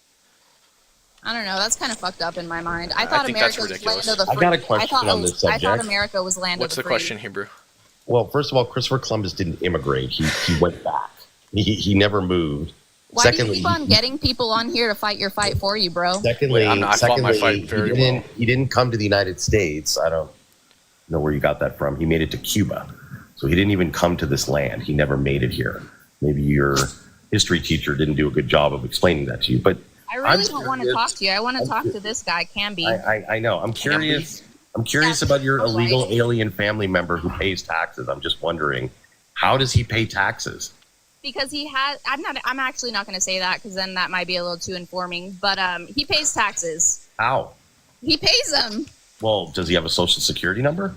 I don't know. That's kind of fucked up in my mind. I thought think America that's ridiculous. was land of the free. I got a question on this subject. I thought America was land What's of the the free. question, Hebrew? Well, first of all, Christopher Columbus didn't immigrate. He went back. He never moved. Why do you keep on getting people on here to fight your fight for you, bro? Secondly, I fought my fight very well. He didn't come to the United States. I don't know where you got that from. He made it to Cuba. So he didn't even come to this land. He never made it here. Maybe your history teacher didn't do a good job of explaining that to you. But I really don't want to talk to you. I want to talk to this guy, Camby. I know. I'm curious. I'm curious about your illegal alien family member who pays taxes. I'm just wondering, how does he pay taxes? Because he has, I'm actually not going to say that because then that might be a little too informing. But he pays taxes. How? He pays them. Well, does he have a social security number?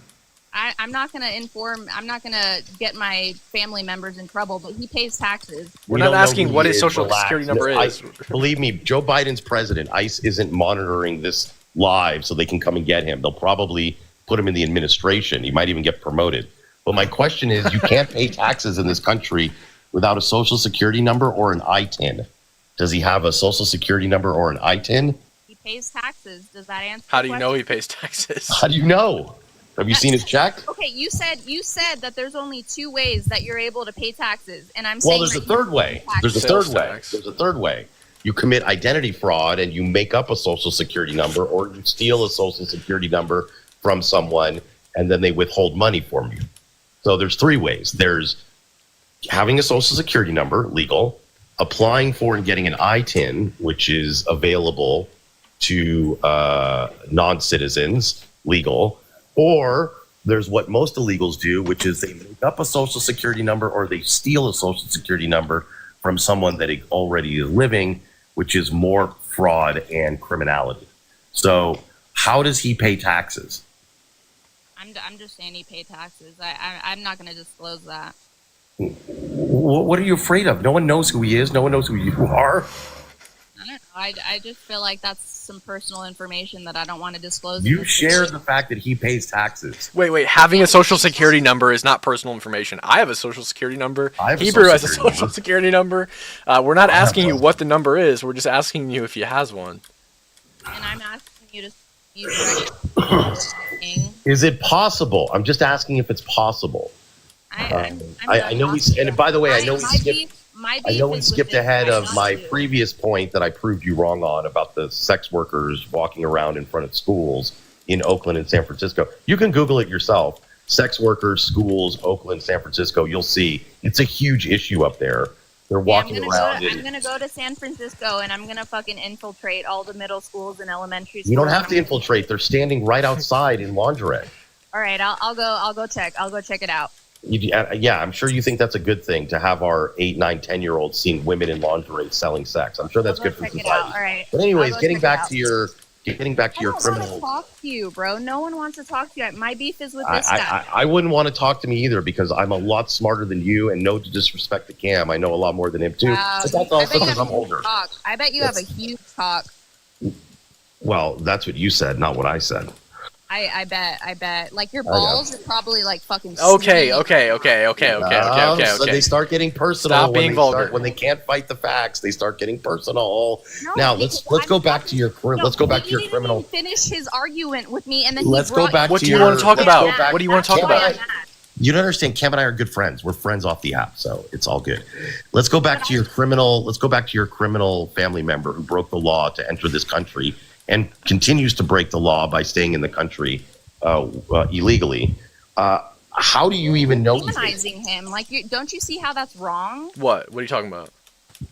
I'm not going to inform. I'm not going to get my family members in trouble. But he pays taxes. We're not asking what his social security number is. Believe me, Joe Biden's president. ICE isn't monitoring this live so they can come and get him. They'll probably put him in the administration. He might even get promoted. But my question is, you can't pay taxes in this country without a social security number or an ITIN. Does he have a social security number or an ITIN? He pays taxes. Does that answer? How do you know he pays taxes? How do you know? Have you seen his check? Okay, you said that there's only two ways that you're able to pay taxes, and I'm saying there's a third way. There's a third way. There's a third way. You commit identity fraud and you make up a social security number, or you steal a social security number from someone and then they withhold money from you. So there's three ways. There's having a social security number, legal, applying for and getting an ITIN, which is available to non-citizens, legal, or there's what most illegals do, which is they make up a social security number or they steal a social security number from someone that already is living, which is more fraud and criminality. So how does he pay taxes? I'm just saying he paid taxes. I'm not going to disclose that. What are you afraid of? No one knows who he is. No one knows who you are. I don't know. I just feel like that's some personal information that I don't want to disclose. You share the fact that he pays taxes. Wait. Having a social security number is not personal information. I have a social security number. Hebrew has a social security number. We're not asking you what the number is. We're just asking you if he has one. And I'm asking you to use Is it possible? I'm just asking if it's possible. I know we, and by the way, I know we skipped ahead of my previous point that I proved you wrong on about the sex workers walking around in front of schools in Oakland and San Francisco. You can Google it yourself. Sex workers, schools, Oakland, San Francisco. You'll see it's a huge issue up there. They're walking around. I'm gonna go to San Francisco and I'm gonna fucking infiltrate all the middle schools and elementary schools. You don't have to infiltrate. They're standing right outside in lingerie. All right, I'll go check it out. Yeah, I'm sure you think that's a good thing to have our 8, 9, 10-year-olds seeing women in lingerie selling sex. I'm sure that's good for society. All right. But anyways, getting back to your getting back to your I don't want criminal. to talk to you, bro. No one wants to talk to you. My beef is with this guy. I wouldn't want to talk to me either because I'm a lot smarter than you, and no disrespect to Cam, I know a lot more than him too. Wow. But that's I also bet you because have I'm a huge older. cock. I bet you have a huge cock. Well, that's what you said, not what I said. I bet. Like your balls are probably like fucking. Okay. So they start getting personal. Stop being vulgar. When they can't fight the facts, they start getting personal. No, now let's go back to your let's go back to your He criminal. didn't finish his argument with me, and then Let's he go brought back What to do you your- want to talk let's about? go back- What do you want to talk Cam about? and you don't understand. Cam and I are good friends. We're friends off the app, so it's all good. Let's go back to your criminal. Let's go back to your criminal family member who broke the law to enter this country and continues to break the law by staying in the country illegally. How do you even know? demonizing him. Like, don't you see how that's wrong? What are you talking about?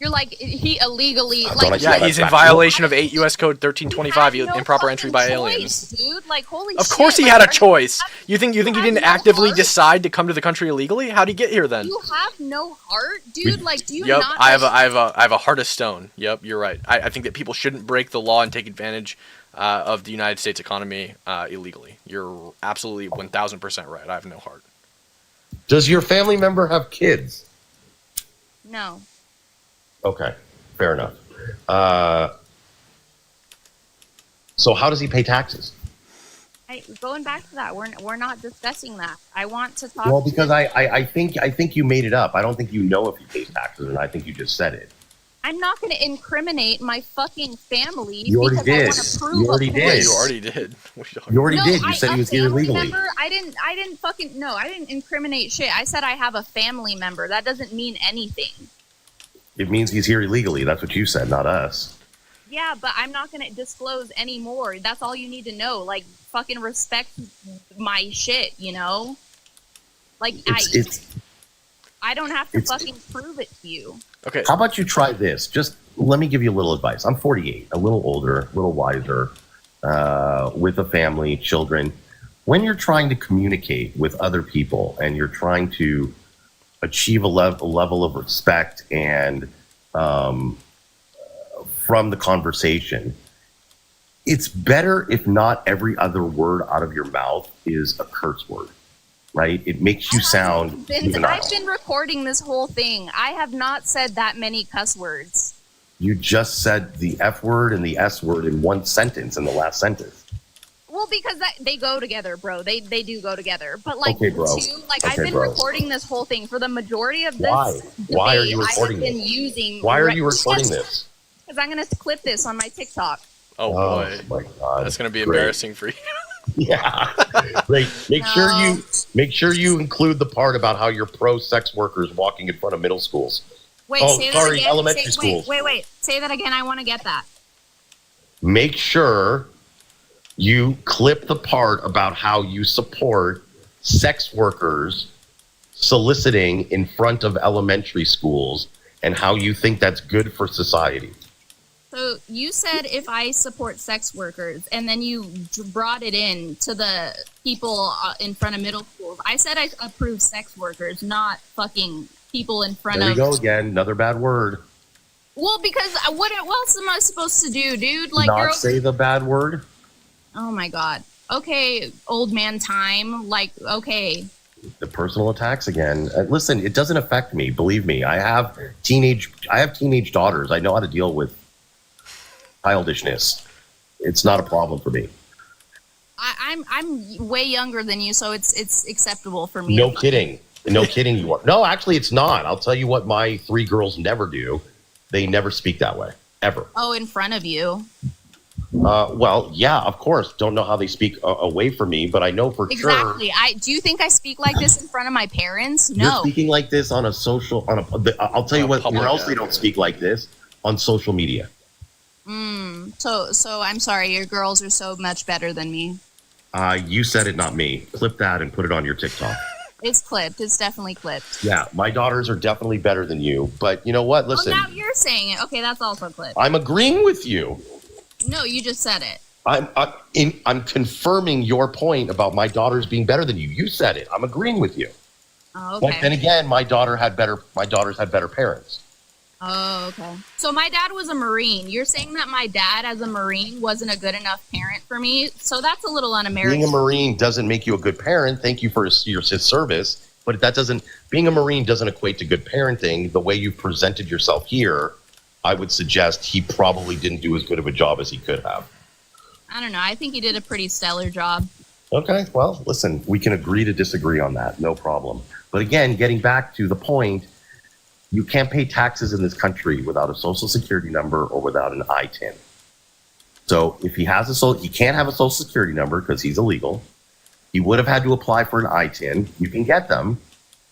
You're like he illegally. don't Like, I Yeah, Yeah, he's in that's violation of 8 U.S. Code 1325, you had no improper entry by fucking aliens. choice, dude. Like, holy Of shit, course he like, had a are you- choice. You think he have didn't no actively heart? decide to come to the country illegally? How'd he get here then? You have no heart, dude. Like, do you Yep, not? I have a heart of stone. Yep, you're right. I think that people shouldn't break the law and take advantage of the United States economy illegally. You're absolutely 1,000% right. I have no heart. Does your family member have kids? No. Okay, fair enough. So how does he pay taxes? Going back to that, we're not discussing that. I want to talk. Well, because I think you made it up. I don't think you know if he pays taxes, and I think you just said it. I'm not going to incriminate my fucking family. You already because I did. want to prove You already a did. point. You already did. What are you talking You already No, did. You said he was here family illegally. member, I didn't fucking no. I didn't incriminate shit. I said I have a family member. That doesn't mean anything. It means he's here illegally. That's what you said, not us. Yeah, but I'm not going to disclose any more. That's all you need to know. Like, fucking respect my shit, you know? Like, I don't have to fucking prove it to you. Okay. How about you try this? Just let me give you a little advice. I'm 48, a little older, a little wiser, with a family, children. When you're trying to communicate with other people and you're trying to achieve a level of respect and from the conversation, it's better if not every other word out of your mouth is a curse word, right? It makes you sound juvenile. I've been recording this whole thing. I have not said that many cuss words. You just said the F word and the S word in one sentence in the last sentence. Well, because they go together, bro. They do go together. But like, Okay, bro. I've been recording this whole thing for the majority of this. Why? Why are you debate, recording I have been this? using. Why are you recording this? Because I'm gonna clip this on my TikTok. Oh boy. Oh my God. That's going to be Great. embarrassing for you. Yeah. Great. Make sure you include the part about how you're pro sex workers walking in front of middle schools. Wait, Oh, say sorry, that again. elementary schools. Wait. Say that again. I want to get that. Make sure you clip the part about how you support sex workers soliciting in front of elementary schools and how you think that's good for society. So you said if I support sex workers, and then you brought it in to the people in front of middle schools. I said I approve sex workers, not fucking people in front There you of. go again, another bad word. Well, because what else am I supposed to do, dude? Like, Not say the bad word. Oh my god. Okay, old man time. Like, okay. The personal attacks again. Listen, it doesn't affect me. Believe me, I have teenage daughters. I know how to deal with childishness. It's not a problem for me. I'm way younger than you, so it's acceptable for me. No kidding. No kidding. You are. No, actually, it's not. I'll tell you what my 3 girls never do. They never speak that way, ever. Oh, in front of you. Well, yeah, of course. Don't know how they speak away from me, but I know for sure. Exactly. Do you think I speak like this in front of my parents? You're No. speaking like this on a social. I'll tell you what. Where else they don't speak like this? On social media. So I'm sorry. Your girls are so much better than me. You said it, not me. Clip that and put it on your TikTok. It's clipped. It's definitely clipped. Yeah, my daughters are definitely better than you. But you know what? Listen, Oh, now you're saying it. Okay, that's also clipped. I'm agreeing with you. No, you just said it. I'm confirming your point about my daughters being better than you. You said it. I'm agreeing with you. Oh, okay. But then again, my daughters had better parents. Oh, okay. So my dad was a Marine. You're saying that my dad as a Marine wasn't a good enough parent for me? So that's a little un-American. Being a Marine doesn't make you a good parent. Thank you for your service. But being a Marine doesn't equate to good parenting. The way you presented yourself here, I would suggest he probably didn't do as good of a job as he could have. I don't know. I think he did a pretty stellar job. Okay, well, listen, we can agree to disagree on that. No problem. But again, getting back to the point, you can't pay taxes in this country without a social security number or without an ITIN. So if he has he can't have a social security number because he's illegal. He would have had to apply for an ITIN. You can get them,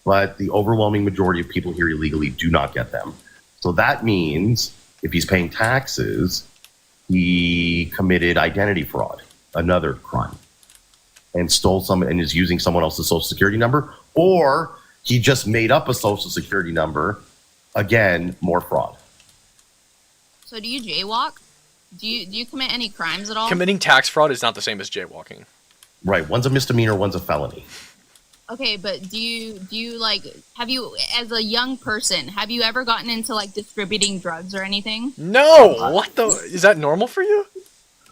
but the overwhelming majority of people here illegally do not get them. So that means if he's paying taxes, he committed identity fraud, another crime, and stole and is using someone else's social security number, or he just made up a social security number. Again, more fraud. So do you jaywalk? Do you commit any crimes at all? Committing tax fraud is not the same as jaywalking. Right. One's a misdemeanor, one's a felony. Okay, but do you like, have you, as a young person, have you ever gotten into like distributing drugs or anything? No! What the? Is that normal for you?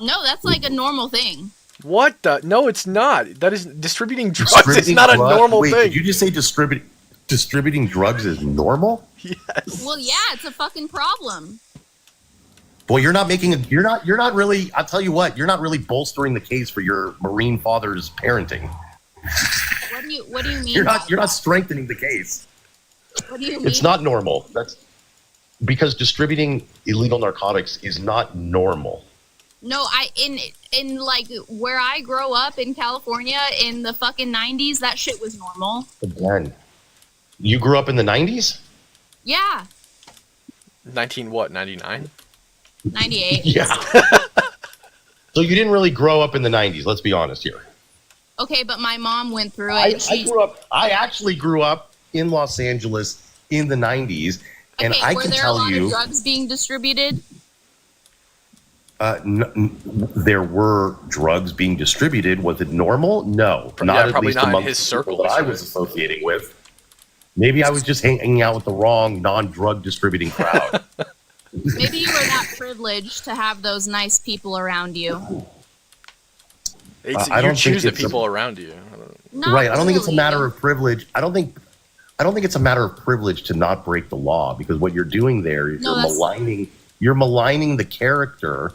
No, that's like a normal thing. What the? No, it's not. That is distributing drugs. It's not a normal thing. Did you just say distributing drugs is normal? Yes. Well, yeah, it's a fucking problem. Boy, you're not really, I'll tell you what, you're not really bolstering the case for your Marine father's parenting. What do you mean? You're not strengthening the case. What do you mean? It's not normal. That's because distributing illegal narcotics is not normal. No, in like where I grow up in California in the fucking 90s, that shit was normal. Again, you grew up in the 90s? Yeah. 99? 98. Yeah. So you didn't really grow up in the 90s, let's be honest here. Okay, but my mom went through it. I actually grew up in Los Angeles in the 90s, and I can tell you, were there a lot of drugs being distributed? there were drugs being distributed. Was it normal? No, not at least among his circle that I was associating with. Maybe I was just hanging out with the wrong non-drug distributing crowd. Maybe you were not privileged to have those nice people around you. You choose the people around you. Right. I don't think it's a matter of privilege. I don't think it's a matter of privilege to not break the law, because what you're doing there is you're maligning the character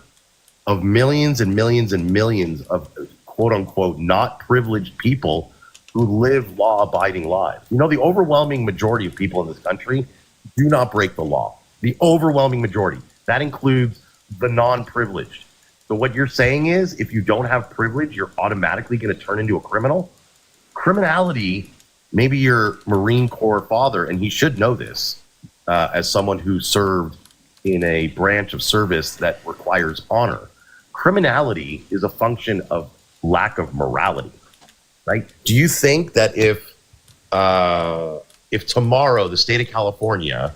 of millions and millions and millions of quote unquote not privileged people who live law-abiding lives. You know, the overwhelming majority of people in this country do not break the law. The overwhelming majority. That includes the non-privileged. So what you're saying is, if you don't have privilege, you're automatically going to turn into a criminal? Criminality, maybe your Marine Corps father, and he should know this, as someone who served in a branch of service that requires honor. Criminality is a function of lack of morality, right? Do you think that if tomorrow the state of California,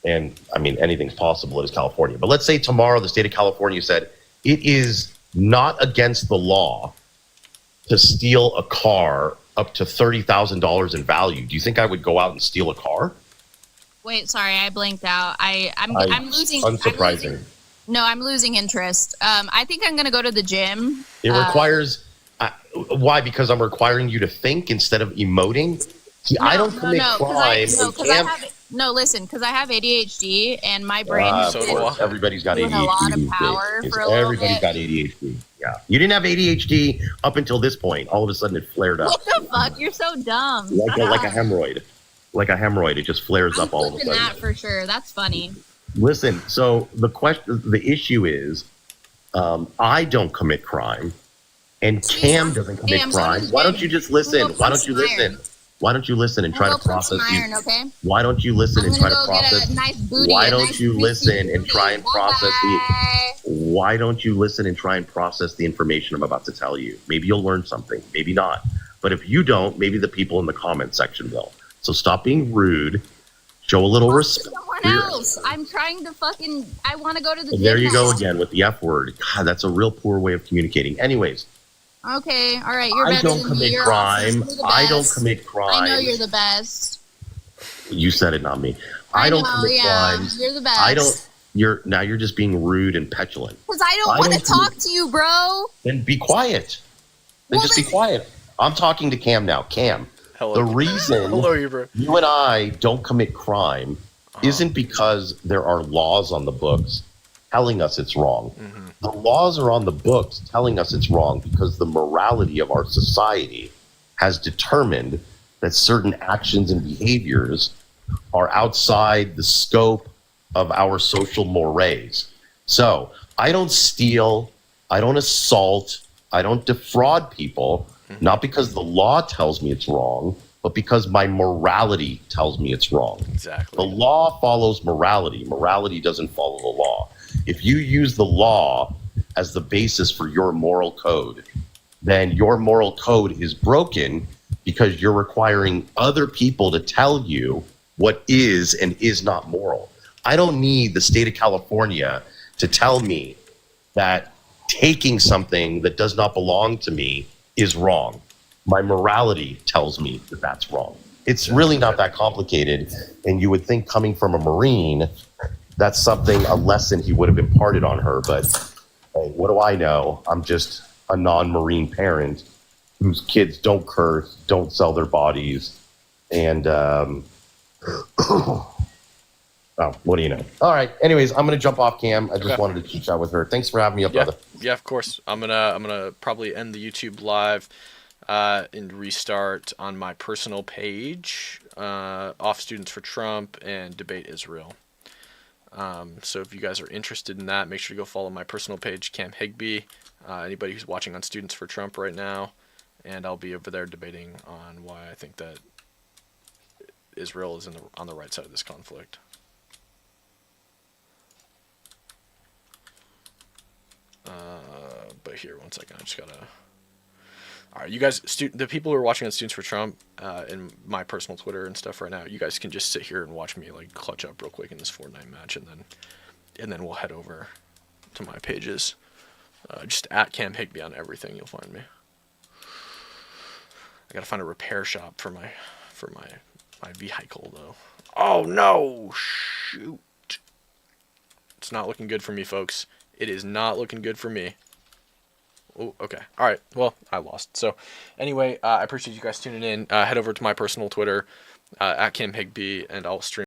and I mean anything's possible in California, but let's say tomorrow the state of California said it is not against the law to steal a car up to $30,000 in value, do you think I would go out and steal a car? Wait, sorry, I blanked out. I'm losing. Unsurprising. I'm losing interest. I think I'm gonna go to the gym. It requires. Why? Because I'm requiring you to think instead of emoting. See, I don't commit crime. Listen, because I have ADHD and my brain. Everybody's got ADHD. A lot of power for a little bit. Everybody's got ADHD. Yeah, you didn't have ADHD up until this point. All of a sudden, it flared up. What the fuck? You're so dumb. Like a hemorrhoid. Like a hemorrhoid, it just flares up all of a sudden. That for sure. That's funny. Listen, so the issue is, I don't commit crime, and Cam doesn't commit crime. Why don't you just listen? Why don't you listen? Why don't you listen and try to process the? Why don't you listen and try to process? Why don't you listen and try and process the? Why don't you listen and try and process the information I'm about to tell you? Maybe you'll learn something. Maybe not. But if you don't, maybe the people in the comment section will. So stop being rude. Show a little respect. Someone else. I'm trying to I want to go to the gym. There you go again with the F word. God, that's a real poor way of communicating. Anyways. Okay, all right. You're better than me. I don't commit crime. I don't commit crime. I know you're the best. You said it, not me. I don't know, commit yeah. crimes. You're the best. I don't. You're just being rude and petulant. Because I don't want to talk to you, bro. Then be quiet. Then just be quiet. I'm talking to Cam now. Cam, the reason you and I don't commit crime isn't because there are laws on the books telling us it's wrong. The laws are on the books telling us it's wrong because the morality of our society has determined that certain actions and behaviors are outside the scope of our social mores. So I don't steal, I don't assault, I don't defraud people, not because the law tells me it's wrong, but because my morality tells me it's wrong. Exactly. The law follows morality. Morality doesn't follow the law. If you use the law as the basis for your moral code, then your moral code is broken because you're requiring other people to tell you what is and is not moral. I don't need the state of California to tell me that taking something that does not belong to me is wrong. My morality tells me that that's wrong. It's really not that complicated. And you would think coming from a Marine, that's something, a lesson he would have imparted on her. But hey, what do I know? I'm just a non-Marine parent whose kids don't curse, don't sell their bodies. And, oh, what do you know? All right. Anyways, I'm gonna jump off Cam. I just wanted to chit chat with her. Thanks for having me up, brother. Yeah, of course. I'm gonna probably end the YouTube live and restart on my personal page, Off Students for Trump and Debate Israel. So if you guys are interested in that, make sure to go follow my personal page, Cam Higbee. Anybody who's watching on Students for Trump right now, and I'll be over there debating on why I think that Israel is on the right side of this conflict. But here, one second, I just gotta. All right, you guys, the people who are watching on Students for Trump and my personal Twitter and stuff right now, you guys can just sit here and watch me like clutch up real quick in this Fortnite match, and then we'll head over to my pages. Just at Cam Higbee on everything, you'll find me. I gotta find a repair shop for my vehicle though. Oh no! Shoot! It's not looking good for me, folks. It is not looking good for me. Oh, okay. All right. Well, I lost. So, anyway, I appreciate you guys tuning in. Head over to my personal Twitter at Cam Higbee, and I'll stream